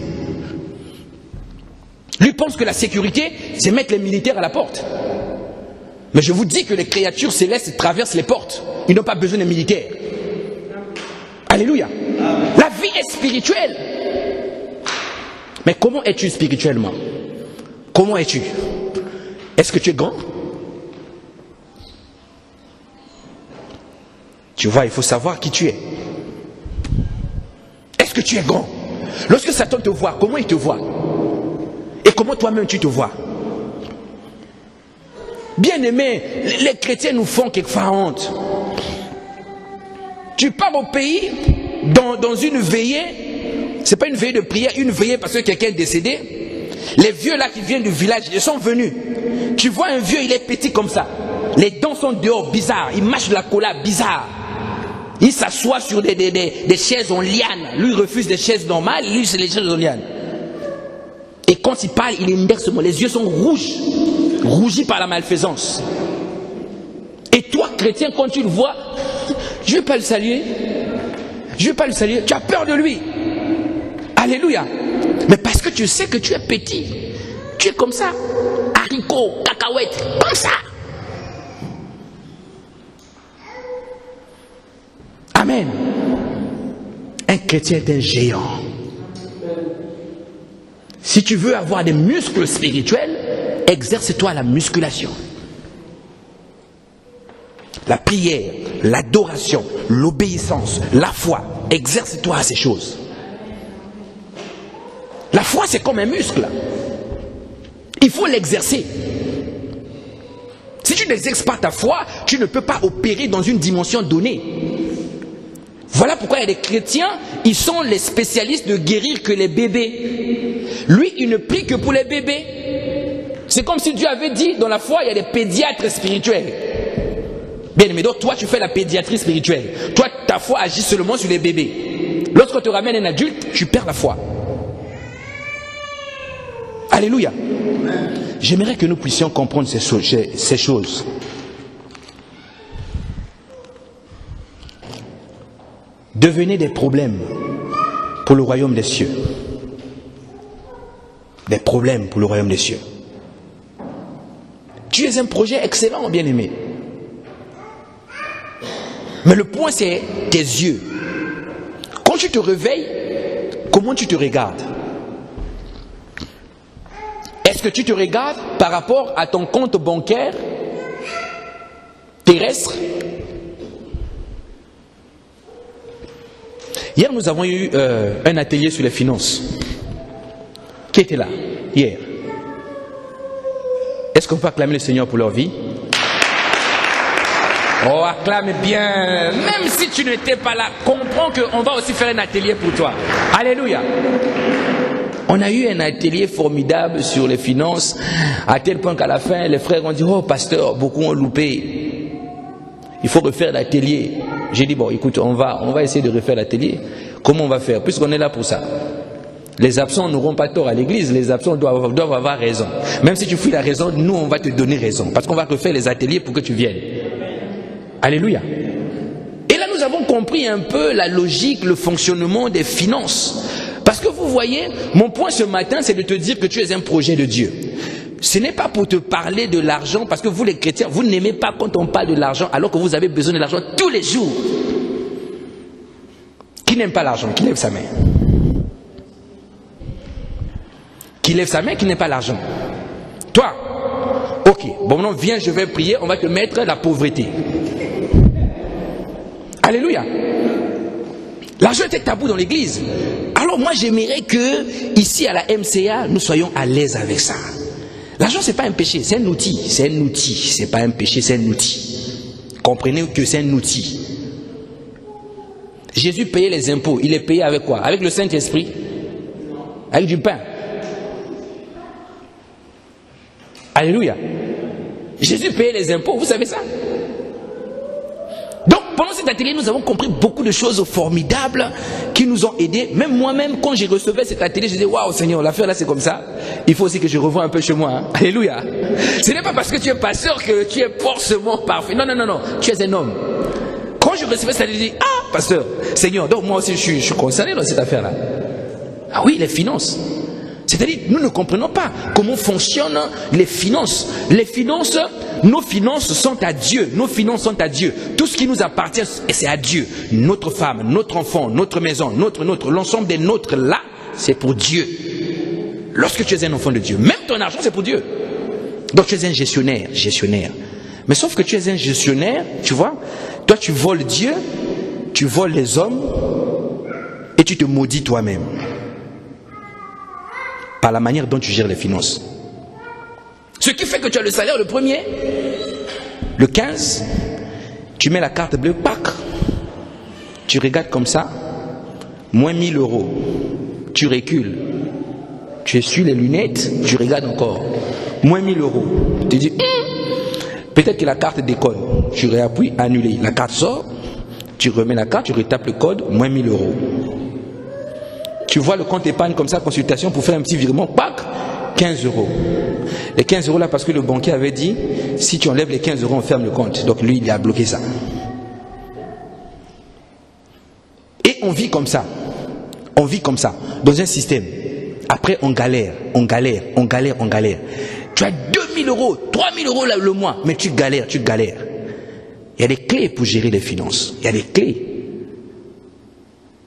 Lui pense que la sécurité, c'est mettre les militaires à la porte. Mais je vous dis que les créatures célestes traversent les portes. Ils n'ont pas besoin des militaires. Alléluia. La vie est spirituelle. Mais comment es-tu spirituellement? Comment es-tu? Est-ce que tu es grand? Tu vois, il faut savoir qui tu es. Est-ce que tu es grand? Lorsque Satan te voit, comment il te voit? Et comment toi-même tu te vois? Bien-aimés, les chrétiens nous font quelquefois honte. Tu pars au pays, dans une veillée, c'est pas une veillée de prière, une veillée parce que quelqu'un est décédé. Les vieux là qui viennent du village, ils sont venus. Tu vois un vieux, il est petit comme ça. Les dents sont dehors, bizarre. Il mâche de la cola, bizarre. Il s'assoit sur des chaises en liane. Lui, il refuse des chaises normales, lui, c'est les chaises en liane. Et quand il parle, il indexe, les yeux sont rouges, rougis par la malfaisance. Et toi, chrétien, quand tu le vois, je ne vais pas le saluer. Je ne vais pas le saluer. Tu as peur de lui. Alléluia. Mais parce que tu sais que tu es petit. Tu es comme ça. Haricots, cacahuètes, comme ça. Amen. Un chrétien est un géant. Si tu veux avoir des muscles spirituels, exerce-toi la musculation. La prière, l'adoration, l'obéissance, la foi. Exerce-toi à ces choses. La foi, c'est comme un muscle. Il faut l'exercer. Si tu n'exerces pas ta foi, tu ne peux pas opérer dans une dimension donnée. Voilà pourquoi il y a des chrétiens, ils sont les spécialistes de guérir que les bébés. Lui, il ne prie que pour les bébés. C'est comme si Dieu avait dit, dans la foi, il y a des pédiatres spirituels. Bien, mais donc toi, tu fais la pédiatrie spirituelle. Toi, ta foi agit seulement sur les bébés. Lorsqu'on te ramène un adulte, tu perds la foi. Alléluia. J'aimerais que nous puissions comprendre ces choses. Devenez des problèmes pour le royaume des cieux. Des problèmes pour le royaume des cieux. Tu es un projet excellent, bien-aimé. Mais le point, c'est tes yeux. Quand tu te réveilles, comment tu te regardes? Est-ce que tu te regardes par rapport à ton compte bancaire terrestre? Hier, nous avons eu un atelier sur les finances. Qui était là hier? Est-ce qu'on peut acclamer le Seigneur pour leur vie? Oh, acclame bien. Même si tu n'étais pas là, comprends qu'on va aussi faire un atelier pour toi. Alléluia. On a eu un atelier formidable sur les finances, à tel point qu'à la fin, les frères ont dit, oh pasteur, beaucoup ont loupé. Il faut refaire l'atelier. J'ai dit, bon, écoute, on va essayer de refaire l'atelier. Comment on va faire? Puisqu'on est là pour ça. Les absents n'auront pas tort à l'église, les absents doivent avoir raison. Même si tu fuis la raison, nous on va te donner raison. Parce qu'on va refaire les ateliers pour que tu viennes. Alléluia. Et là nous avons compris un peu la logique, le fonctionnement des finances. Parce que vous voyez, mon point ce matin, c'est de te dire que tu es un projet de Dieu. Ce n'est pas pour te parler de l'argent, parce que vous les chrétiens, vous n'aimez pas quand on parle de l'argent, alors que vous avez besoin de l'argent tous les jours. Qui n'aime pas l'argent? Qui lève sa main? Qui lève sa main, qui n'aime pas l'argent? Toi? Ok, bon maintenant viens, je vais prier, on va te mettre la pauvreté. Alléluia. L'argent était tabou dans l'église. Alors moi j'aimerais que, ici à la MCA, nous soyons à l'aise avec ça. L'argent c'est pas un péché, c'est un outil. C'est un outil, c'est pas un péché, c'est un outil. Comprenez que c'est un outil. Jésus payait les impôts, il les payait avec quoi? Avec le Saint-Esprit? Avec du pain? Alléluia. Jésus payait les impôts, vous savez ça? Donc, pendant cet atelier, nous avons compris beaucoup de choses formidables qui nous ont aidés. Même moi-même, quand j'ai recevais cet atelier, je disais, waouh Seigneur, l'affaire là c'est comme ça. Il faut aussi que je revoie un peu chez moi. Hein. Alléluia. Ce n'est pas parce que tu es pasteur que tu es forcément parfait. Non, non, non, non. Tu es un homme. Quand je recevais cet atelier, je dis, ah, pasteur, Seigneur, donc moi aussi je suis concerné dans cette affaire-là. Ah oui, les finances. C'est-à-dire, nous ne comprenons pas comment fonctionnent les finances. Les finances, nos finances sont à Dieu. Nos finances sont à Dieu. Tout ce qui nous appartient, c'est à Dieu. Notre femme, notre enfant, notre maison, l'ensemble des nôtres là, c'est pour Dieu. Lorsque tu es un enfant de Dieu, même ton argent, c'est pour Dieu. Donc tu es un gestionnaire. Mais sauf que tu es un gestionnaire, tu vois, toi tu voles Dieu, tu voles les hommes, et tu te maudis toi-même. Par la manière dont tu gères les finances. Ce qui fait que tu as le salaire le premier, le 15, tu mets la carte bleue, pac, tu regardes comme ça, moins 1000 €, tu recules, tu essuies les lunettes, tu regardes encore, moins 1000 €, tu dis, peut-être que la carte déconne, tu réappuies, annuler, la carte sort, tu remets la carte, tu retapes le code, moins 1000 €. Tu vois le compte épargne comme ça, consultation pour faire un petit virement, pac, 15 €. Les 15 € là, parce que le banquier avait dit, si tu enlèves les 15 €, on ferme le compte. Donc lui, il a bloqué ça. Et on vit comme ça. On vit comme ça, dans un système. Après, on galère. Tu as 2000 €, 3000 € le mois, mais tu galères. Il y a des clés pour gérer les finances. Il y a des clés.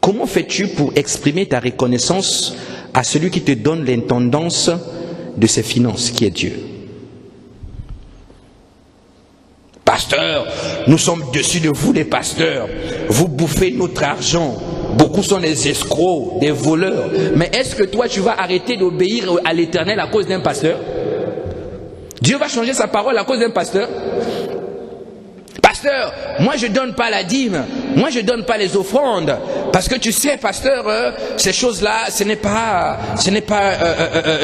Comment fais-tu pour exprimer ta reconnaissance à celui qui te donne l'intendance de ces finances, qui est Dieu? Pasteur, nous sommes dessus de vous les pasteurs. Vous bouffez notre argent. Beaucoup sont des escrocs, des voleurs. Mais est-ce que toi tu vas arrêter d'obéir à l'Éternel à cause d'un pasteur? Dieu va changer sa parole à cause d'un pasteur? Pasteur, moi je donne pas la dîme, moi je donne pas les offrandes, parce que tu sais, pasteur, ces choses-là, ce n'est pas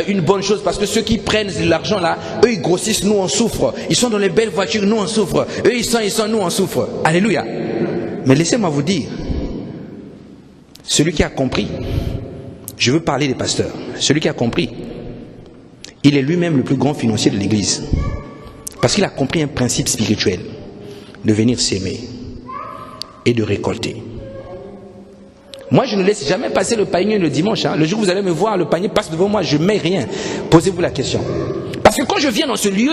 une bonne chose, parce que ceux qui prennent l'argent là, eux ils grossissent, nous on souffre. Ils sont dans les belles voitures, nous on souffre. Eux ils sont, nous on souffre. Alléluia. Mais laissez-moi vous dire, celui qui a compris, je veux parler des pasteurs, celui qui a compris, il est lui-même le plus grand financier de l'église, parce qu'il a compris un principe spirituel. De venir s'aimer et de récolter. Moi, je ne laisse jamais passer le panier le dimanche. Hein. Le jour où vous allez me voir, le panier passe devant moi, je ne mets rien. Posez-vous la question. Parce que quand je viens dans ce lieu,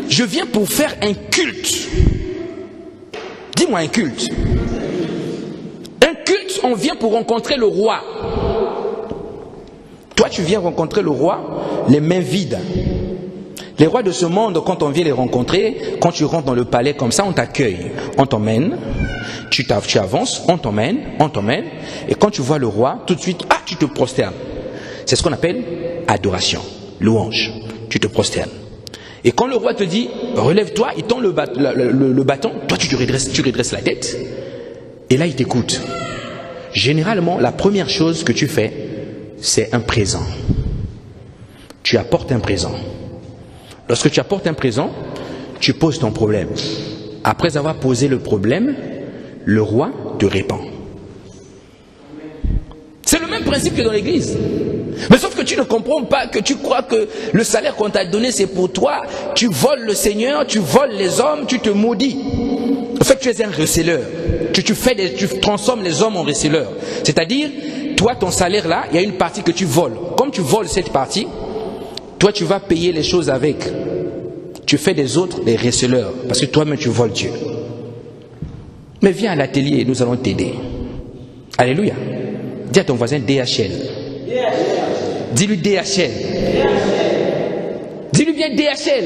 je viens pour faire un culte. Dis-moi un culte. Un culte, on vient pour rencontrer le roi. Toi, tu viens rencontrer le roi, les mains vides. Les rois de ce monde, quand on vient les rencontrer, quand tu rentres dans le palais comme ça, on t'accueille. On t'emmène, tu avances, on t'emmène. Et quand tu vois le roi, tout de suite, tu te prosternes. C'est ce qu'on appelle adoration, louange. Tu te prosternes. Et quand le roi te dit, relève-toi, il tend le bâton, toi tu redresses la tête. Et là, il t'écoute. Généralement, la première chose que tu fais, c'est un présent. Tu apportes un présent. Lorsque tu apportes un présent, tu poses ton problème. Après avoir posé le problème, le roi te répond. C'est le même principe que dans l'église. Mais sauf que tu ne comprends pas, que tu crois que le salaire qu'on t'a donné c'est pour toi. Tu voles le Seigneur, tu voles les hommes, tu te maudis. En fait, tu es un receleur. Tu transformes les hommes en receleurs. C'est-à-dire, toi, ton salaire là, il y a une partie que tu voles. Comme tu voles cette partie, toi, tu vas payer les choses avec. Tu fais des autres des receleurs. Parce que toi-même, tu voles Dieu. Mais viens à l'atelier et nous allons t'aider. Alléluia. Dis à ton voisin DHL. Dis-lui DHL. Dis-lui bien DHL.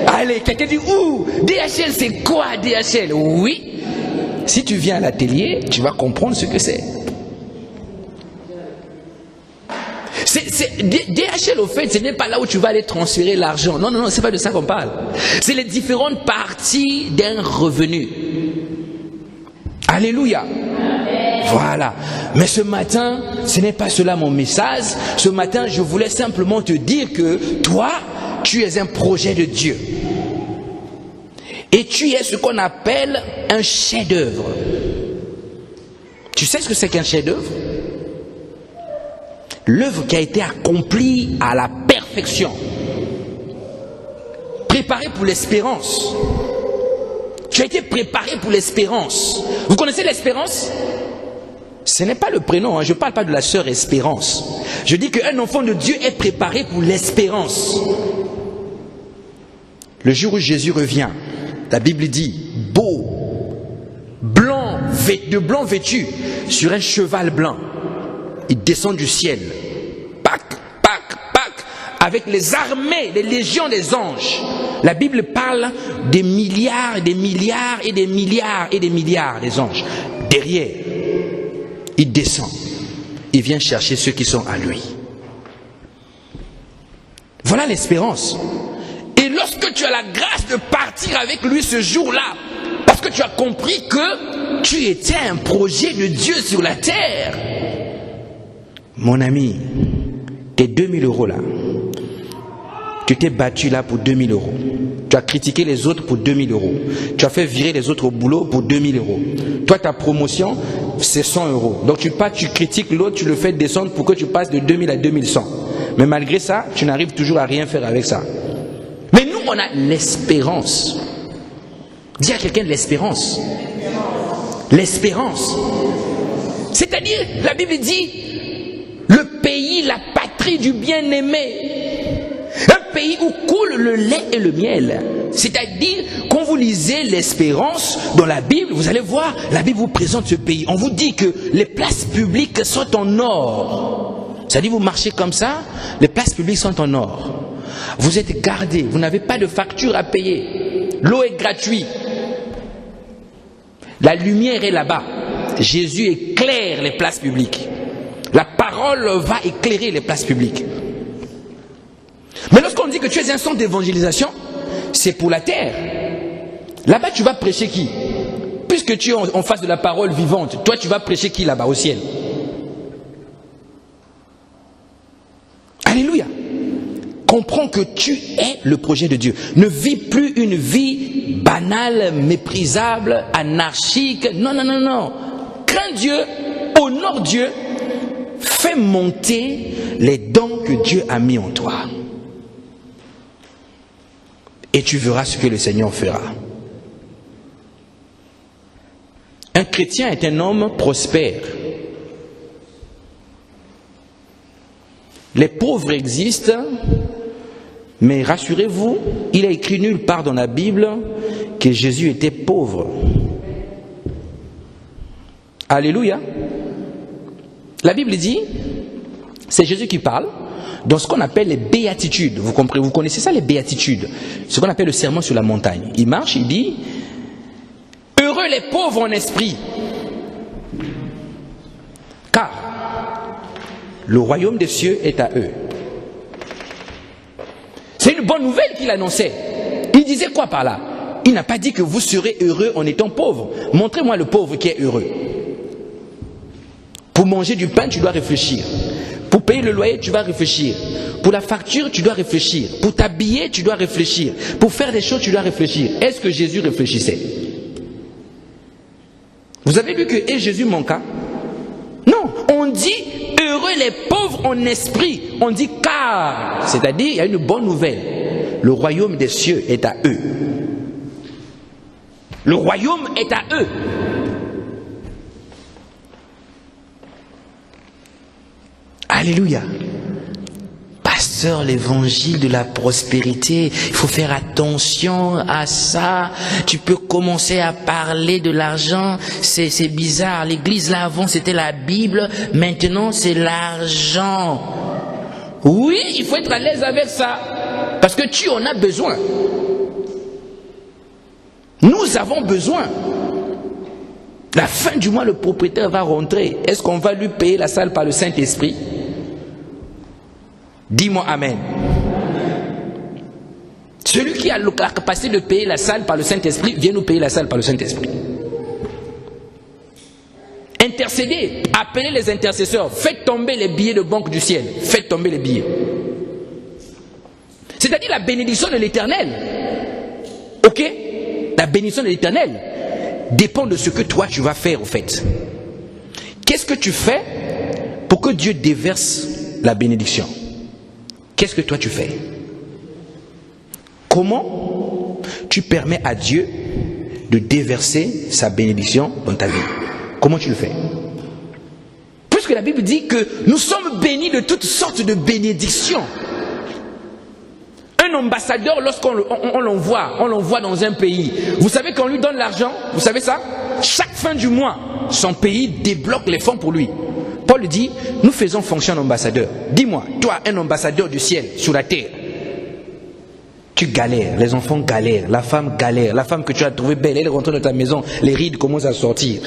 Allez, quelqu'un dit ouh, DHL c'est quoi DHL? Oui. Si tu viens à l'atelier, tu vas comprendre ce que c'est. DHL, au fait, ce n'est pas là où tu vas aller transférer l'argent. Non, c'est pas de ça qu'on parle. C'est les différentes parties d'un revenu. Alléluia. Voilà. Mais ce matin, ce n'est pas cela mon message. Ce matin, je voulais simplement te dire que toi, tu es un projet de Dieu. Et tu es ce qu'on appelle un chef-d'œuvre. Tu sais ce que c'est qu'un chef-d'œuvre? L'œuvre qui a été accomplie à la perfection. Préparée pour l'espérance. Tu as été préparé pour l'espérance. Vous connaissez l'espérance? Ce n'est pas le prénom, je ne parle pas de la sœur Espérance. Je dis qu'un enfant de Dieu est préparé pour l'espérance. Le jour où Jésus revient, la Bible dit, beau, blanc, de blanc vêtu, sur un cheval blanc. Il descend du ciel, pac, avec les armées, les légions des anges. La Bible parle des milliards et des milliards et des milliards et des milliards des anges. Derrière, il descend. Il vient chercher ceux qui sont à lui. Voilà l'espérance. Et lorsque tu as la grâce de partir avec lui ce jour-là, parce que tu as compris que tu étais un projet de Dieu sur la terre. Mon ami, tes 2000 € là, tu t'es battu là pour 2000 €. Tu as critiqué les autres pour 2000 €. Tu as fait virer les autres au boulot pour 2000 €. Toi, ta promotion, c'est 100 €. Donc tu critiques l'autre, tu le fais descendre pour que tu passes de 2000 à 2100. Mais malgré ça, tu n'arrives toujours à rien faire avec ça. Mais nous, on a l'espérance. Dis à quelqu'un l'espérance. L'espérance. C'est-à-dire, la Bible dit, le pays, la patrie du bien-aimé. Un pays où coule le lait et le miel. C'est-à-dire, quand vous lisez l'espérance dans la Bible, vous allez voir, la Bible vous présente ce pays. On vous dit que les places publiques sont en or. C'est-à-dire, vous marchez comme ça, les places publiques sont en or. Vous êtes gardés, vous n'avez pas de facture à payer. L'eau est gratuite. La lumière est là-bas. Jésus éclaire les places publiques. La parole va éclairer les places publiques. Mais lorsqu'on dit que tu es un centre d'évangélisation, c'est pour la terre. Là-bas, tu vas prêcher qui? Puisque tu es en face de la parole vivante, toi, tu vas prêcher qui là-bas au ciel? Alléluia. Comprends que tu es le projet de Dieu. Ne vis plus une vie banale, méprisable, anarchique. Non. Crains Dieu, honore Dieu, fais monter les dons que Dieu a mis en toi. Et tu verras ce que le Seigneur fera. Un chrétien est un homme prospère. Les pauvres existent, mais rassurez-vous, il est écrit nulle part dans la Bible que Jésus était pauvre. Alléluia. La Bible dit, c'est Jésus qui parle, dans ce qu'on appelle les béatitudes. Vous comprenez, vous connaissez ça, les béatitudes? Ce qu'on appelle le sermon sur la montagne. Il marche, il dit, heureux les pauvres en esprit, car le royaume des cieux est à eux. C'est une bonne nouvelle qu'il annonçait. Il disait quoi par là? Il n'a pas dit que vous serez heureux en étant pauvre. Montrez-moi le pauvre qui est heureux. Pour manger du pain, tu dois réfléchir. Pour payer le loyer, tu vas réfléchir. Pour la facture, tu dois réfléchir. Pour t'habiller, tu dois réfléchir. Pour faire des choses, tu dois réfléchir. Est-ce que Jésus réfléchissait? Vous avez vu que Jésus manqua? Non, on dit heureux les pauvres en esprit. On dit car, c'est-à-dire il y a une bonne nouvelle. Le royaume des cieux est à eux. Le royaume est à eux. Alléluia. Pasteur, l'évangile de la prospérité, il faut faire attention à ça. Tu peux commencer à parler de l'argent, c'est bizarre. L'église là avant c'était la Bible, maintenant c'est l'argent. Oui, il faut être à l'aise avec ça, parce que tu en as besoin. Nous avons besoin. La fin du mois, le propriétaire va rentrer. Est-ce qu'on va lui payer la salle par le Saint-Esprit? Dis-moi Amen. Celui qui a la capacité de payer la salle par le Saint-Esprit, vient nous payer la salle par le Saint-Esprit. Intercédez, appelez les intercesseurs, faites tomber les billets de banque du ciel, faites tomber les billets. C'est-à-dire la bénédiction de l'Éternel. Ok? La bénédiction de l'Éternel dépend de ce que toi tu vas faire au fait. Qu'est-ce que tu fais pour que Dieu déverse la bénédiction? Qu'est-ce que toi tu fais? Comment tu permets à Dieu de déverser sa bénédiction dans ta vie? Comment tu le fais? Puisque la Bible dit que nous sommes bénis de toutes sortes de bénédictions. Un ambassadeur, lorsqu'on l'envoie dans un pays, vous savez qu'on lui donne l'argent, vous savez ça? Chaque fin du mois, son pays débloque les fonds pour lui. Paul dit, nous faisons fonction d'ambassadeur. Dis-moi, toi, un ambassadeur du ciel, sur la terre, tu galères, les enfants galèrent, la femme galère, la femme que tu as trouvée belle, elle est rentrée dans ta maison, les rides commencent à sortir.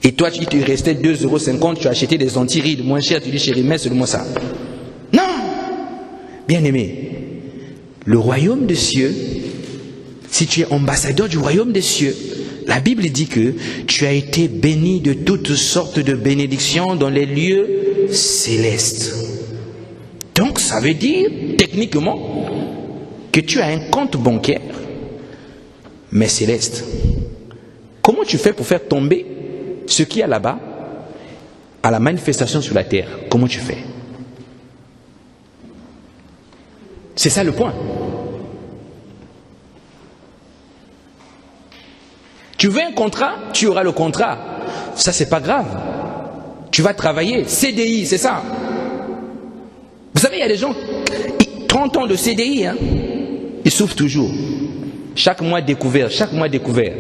Et toi, il te restait 2,50 €, tu as acheté des anti-rides moins chers, tu dis, chérie, mets seulement ça. Non! Bien-aimé, le royaume des cieux, si tu es ambassadeur du royaume des cieux, la Bible dit que tu as été béni de toutes sortes de bénédictions dans les lieux célestes. Donc ça veut dire, techniquement, que tu as un compte bancaire, mais céleste. Comment tu fais pour faire tomber ce qu'il y a là-bas à la manifestation sur la terre? Comment tu fais? C'est ça le point. Tu veux un contrat, tu auras le contrat. Ça, c'est pas grave. Tu vas travailler. CDI, c'est ça. Vous savez, il y a des gens, 30 ans de CDI, hein, ils souffrent toujours. Chaque mois découvert, chaque mois découvert.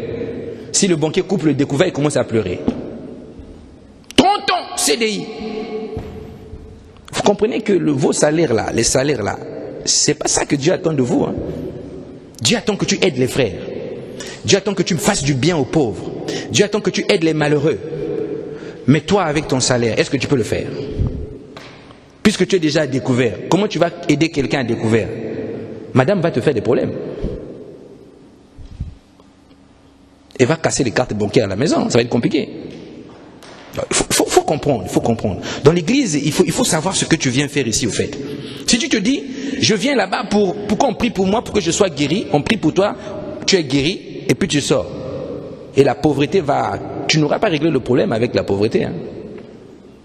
Si le banquier coupe le découvert, il commence à pleurer. 30 ans CDI. Vous comprenez que vos salaires là, les salaires là, c'est pas ça que Dieu attend de vous. Hein. Dieu attend que tu aides les frères. Dieu attend que tu fasses du bien aux pauvres. Dieu attend que tu aides les malheureux. Mais toi, avec ton salaire, est-ce que tu peux le faire? Puisque tu es déjà à découvert, comment tu vas aider quelqu'un à découvert? Madame va te faire des problèmes. Elle va casser les cartes bancaires à la maison, ça va être compliqué. Il faut comprendre, il faut comprendre. Dans l'église, il faut savoir ce que tu viens faire ici au fait. Si tu te dis, je viens là-bas pour qu'on prie pour moi, pour que je sois guéri, on prie pour toi, tu es guéri, et puis tu sors. Et la pauvreté va... Tu n'auras pas réglé le problème avec la pauvreté. Hein.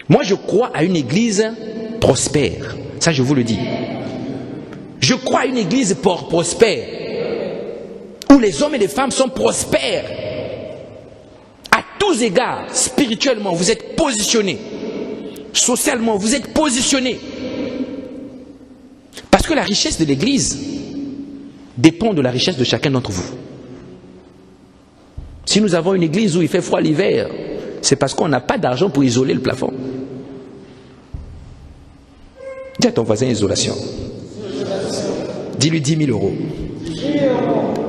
Moi, je crois à une église prospère. Ça, je vous le dis. Je crois à une église prospère. Où les hommes et les femmes sont prospères. À tous égards, spirituellement, vous êtes positionnés. Socialement, vous êtes positionnés. Parce que la richesse de l'église dépend de la richesse de chacun d'entre vous. Si nous avons une église où il fait froid l'hiver, c'est parce qu'on n'a pas d'argent pour isoler le plafond. Dis à ton voisin isolation. Dis-lui 10 000 euros.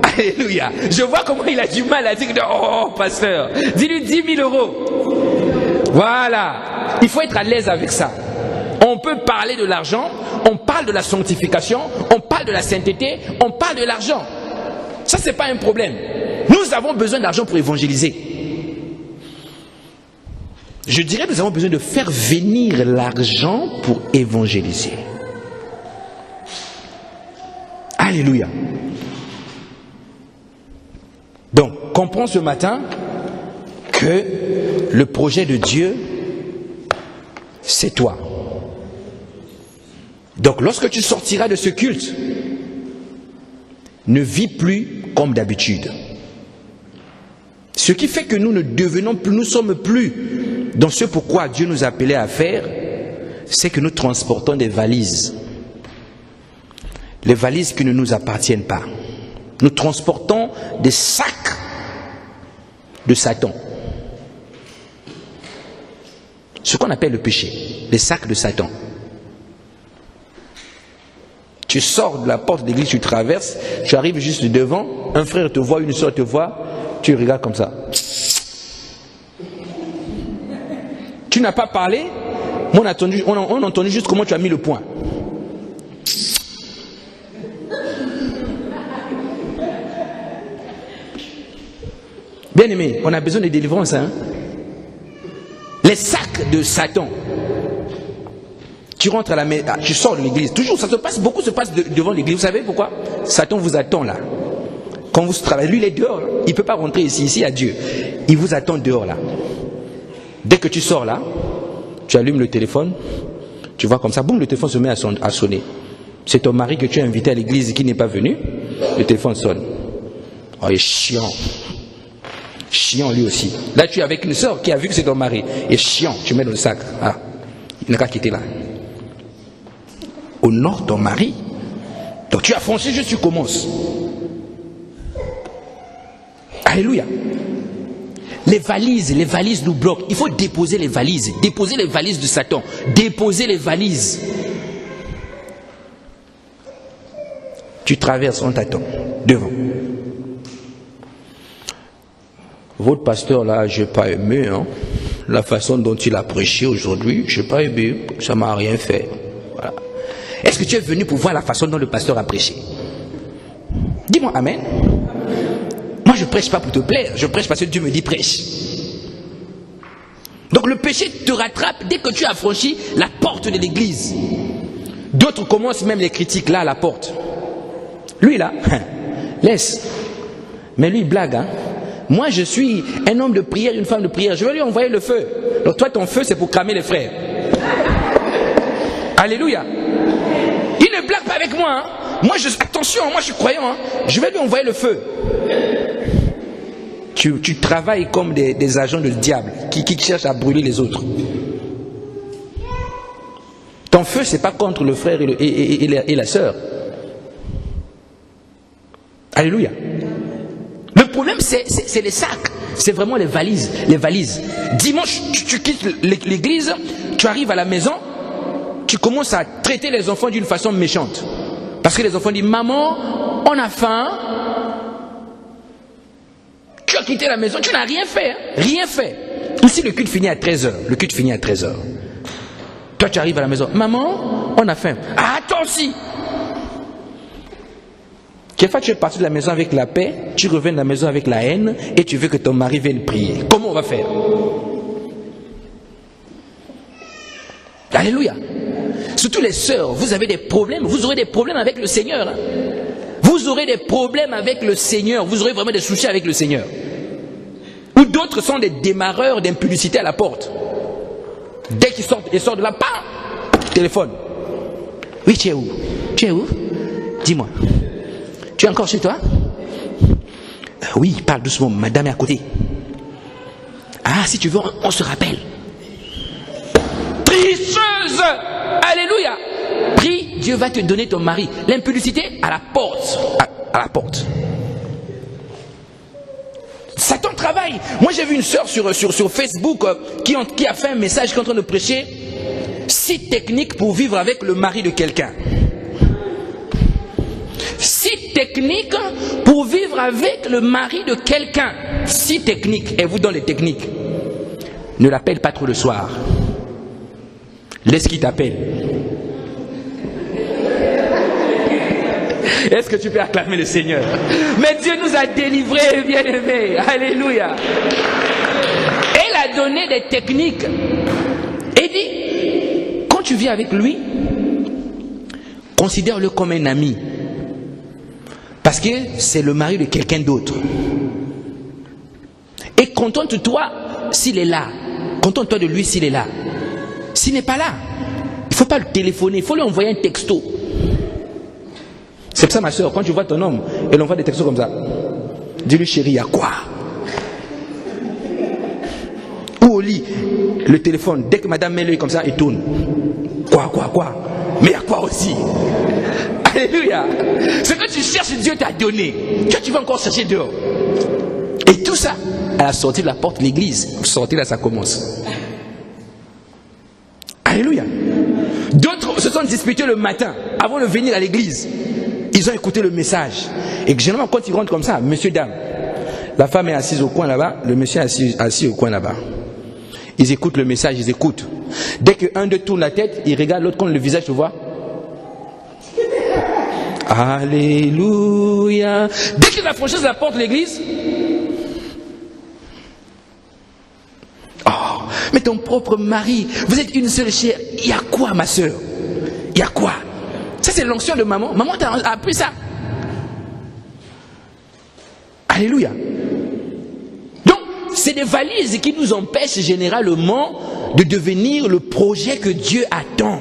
Alléluia. Je vois comment il a du mal à dire, oh pasteur, dis-lui 10 000 euros. Voilà. Il faut être à l'aise avec ça. On peut parler de l'argent, on parle de la sanctification, on parle de la sainteté, on parle de l'argent. Ça, c'est pas un problème. Nous avons besoin d'argent pour évangéliser. Je dirais que nous avons besoin de faire venir l'argent pour évangéliser. Alléluia. Donc, comprends ce matin que le projet de Dieu, c'est toi. Donc, lorsque tu sortiras de ce culte, ne vis plus comme d'habitude. Ce qui fait que nous ne devenons plus, nous sommes plus dans ce pourquoi Dieu nous appelait à faire, c'est que nous transportons des valises. Les valises qui ne nous appartiennent pas. Nous transportons des sacs de Satan. Ce qu'on appelle le péché, les sacs de Satan. Tu sors de la porte d'église, tu traverses, tu arrives juste devant, un frère te voit, une soeur te voit, tu regardes comme ça. Tu n'as pas parlé, on a entendu juste comment tu as mis le point. Bien aimé, on a besoin de délivrance. Hein? Les sacs de Satan. Tu rentres à la maison, tu sors de l'église. Toujours, beaucoup se passe devant l'église. Vous savez pourquoi? Satan vous attend là. Quand vous travaillez, lui il est dehors. Il ne peut pas rentrer ici. Ici, il y a Dieu. Il vous attend dehors là. Dès que tu sors là, tu allumes le téléphone. Tu vois comme ça, boum, le téléphone se met à sonner. C'est ton mari que tu as invité à l'église et qui n'est pas venu. Le téléphone sonne. Oh, il est chiant. Chiant lui aussi. Là, tu es avec une soeur qui a vu que c'est ton mari. Il est chiant. Tu mets dans le sac. Ah, il n'a qu'à quitter là. Honore ton mari. Donc tu as foncé, juste tu commences. Alléluia. Les valises nous bloquent. Il faut déposer les valises de Satan. Déposer les valises. Tu traverses, on t'attend. Devant. Votre pasteur là, je n'ai pas aimé. Hein? La façon dont il a prêché aujourd'hui, je n'ai pas aimé. Ça ne m'a rien fait. Voilà. Est-ce que tu es venu pour voir la façon dont le pasteur a prêché? Dis-moi amen. Moi je ne prêche pas pour te plaire, je prêche parce que Dieu me dit prêche. Donc le péché te rattrape dès que tu as franchi la porte de l'église. D'autres commencent même les critiques là à la porte. Lui là, laisse. Mais lui il blague. Hein? Moi je suis un homme de prière, une femme de prière, je vais lui envoyer le feu. Donc toi ton feu c'est pour cramer les frères. Alléluia. Il ne blague pas avec moi. Hein. Attention, moi je suis croyant. Hein. Je vais lui envoyer le feu. Tu travailles comme des agents du diable qui cherchent à brûler les autres. Ton feu, c'est pas contre le frère et la sœur. Alléluia. Le problème, c'est les sacs. C'est vraiment les valises. Dimanche, tu quittes l'église, tu arrives à la maison, tu commences à traiter les enfants d'une façon méchante. Parce que les enfants disent, maman, on a faim. Tu as quitté la maison, tu n'as rien fait. Hein? Rien fait. Ici, le culte finit à 13h. Toi, tu arrives à la maison. Maman, on a faim. Ah, toi aussi. Quelquefois, tu es parti de la maison avec la paix, tu reviens de la maison avec la haine et tu veux que ton mari vienne prier. Comment on va faire? Alléluia. Surtout les sœurs, vous avez des problèmes, vous aurez des problèmes avec le Seigneur. Hein? Vous aurez des problèmes avec le Seigneur, vous aurez vraiment des soucis avec le Seigneur. Ou d'autres sont des démarreurs d'impudicité à la porte. Dès qu'ils sortent de là, bam, téléphone. Oui, tu es où? Dis-moi. Tu es encore chez toi? Oui, parle doucement, madame est à côté. Ah, si tu veux, on se rappelle. Tricheuse! Alléluia! Prie, Dieu va te donner ton mari. L'impudicité à la porte. À la porte. Satan travail. Moi j'ai vu une sœur sur Facebook qui a fait un message qui est en train de prêcher 6 techniques pour vivre avec le mari de quelqu'un. 6 techniques pour vivre avec le mari de quelqu'un. 6 techniques. Et vous dans les techniques, ne l'appelle pas trop le soir. Laisse qu'il t'appelle. Est-ce que tu peux acclamer le Seigneur? Mais Dieu nous a délivrés, bien-aimés. Alléluia. Elle a donné des techniques. Et dit, quand tu vis avec lui, considère-le comme un ami. Parce que c'est le mari de quelqu'un d'autre. Et contente-toi s'il est là. Contente-toi de lui s'il est là. S'il n'est pas là, il ne faut pas le téléphoner, il faut lui envoyer un texto. C'est pour ça, ma soeur, quand tu vois ton homme, elle envoie des textos comme ça. Dis-lui, chérie, il y a quoi? Ou au lit, le téléphone, dès que madame met l'œil comme ça, il tourne. Quoi? Mais il y a quoi aussi? Alléluia. Ce que tu cherches, Dieu t'a donné. Que tu vas encore chercher dehors. Et tout ça, à la sortie de la porte de l'église, sortir là, ça commence. Alléluia. D'autres se sont disputés le matin, avant de venir à l'église. Ils ont écouté le message. Et généralement, quand ils rentrent comme ça, monsieur, dame, la femme est assise au coin là-bas, le monsieur est assis au coin là-bas. Ils écoutent le message, ils écoutent. Dès qu'un d'eux tourne la tête, il regarde l'autre, quand le visage se voit. Alléluia. Dès qu'ils approchent la porte de l'église, oh, mais ton propre mari, vous êtes une seule chair. Il y a quoi, ma soeur? Il y a quoi? Ça, c'est l'onction de maman. Maman t'a appris ça. Alléluia. Donc, c'est des valises qui nous empêchent généralement de devenir le projet que Dieu attend.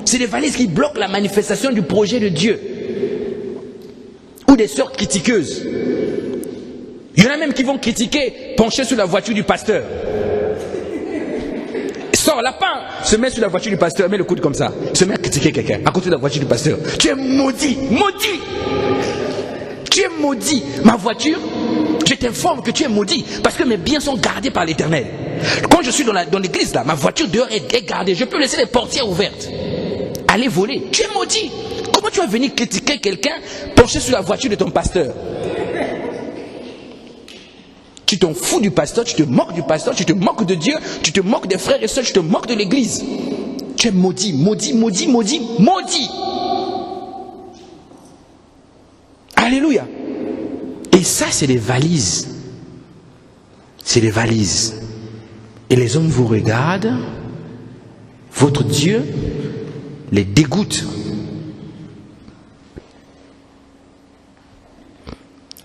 C'est des valises qui bloquent la manifestation du projet de Dieu. Ou des sœurs critiqueuses. Il y en a même qui vont critiquer, pencher sur la voiture du pasteur. Sort lapin, se met sur la voiture du pasteur, met le coude comme ça, se met à critiquer quelqu'un à côté de la voiture du pasteur. Tu es maudit, maudit. Tu es maudit. Ma voiture, je t'informe que tu es maudit parce que mes biens sont gardés par l'Éternel. Quand je suis dans l'église là, ma voiture dehors est gardée. Je peux laisser les portières ouvertes. Aller voler. Tu es maudit. Comment tu vas venir critiquer quelqu'un penché sur la voiture de ton pasteur? Tu t'en fous du pasteur, tu te moques du pasteur, tu te moques de Dieu, tu te moques des frères et sœurs, tu te moques de l'église. Tu es maudit, maudit, maudit, maudit, maudit. Alléluia. Et ça, c'est des valises. C'est des valises. Et les hommes vous regardent, votre Dieu les dégoûte.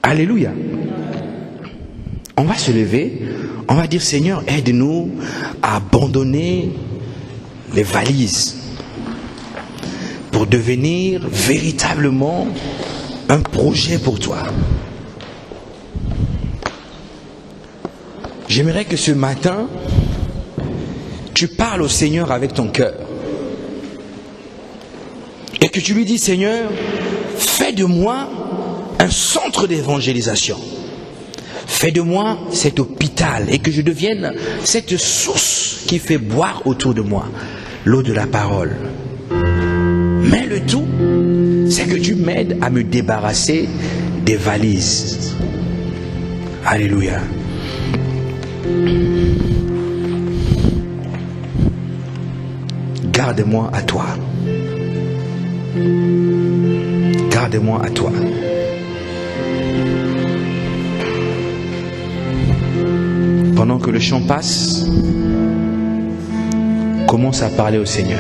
Alléluia. On va se lever, on va dire Seigneur, aide-nous à abandonner les valises pour devenir véritablement un projet pour toi. J'aimerais que ce matin, tu parles au Seigneur avec ton cœur et que tu lui dis Seigneur, fais de moi un centre d'évangélisation. Fais de moi cet hôpital et que je devienne cette source qui fait boire autour de moi l'eau de la parole. Mais le tout, c'est que tu m'aides à me débarrasser des valises. Alléluia. Garde-moi à toi. Garde-moi à toi. Pendant que le chant passe, commence à parler au Seigneur.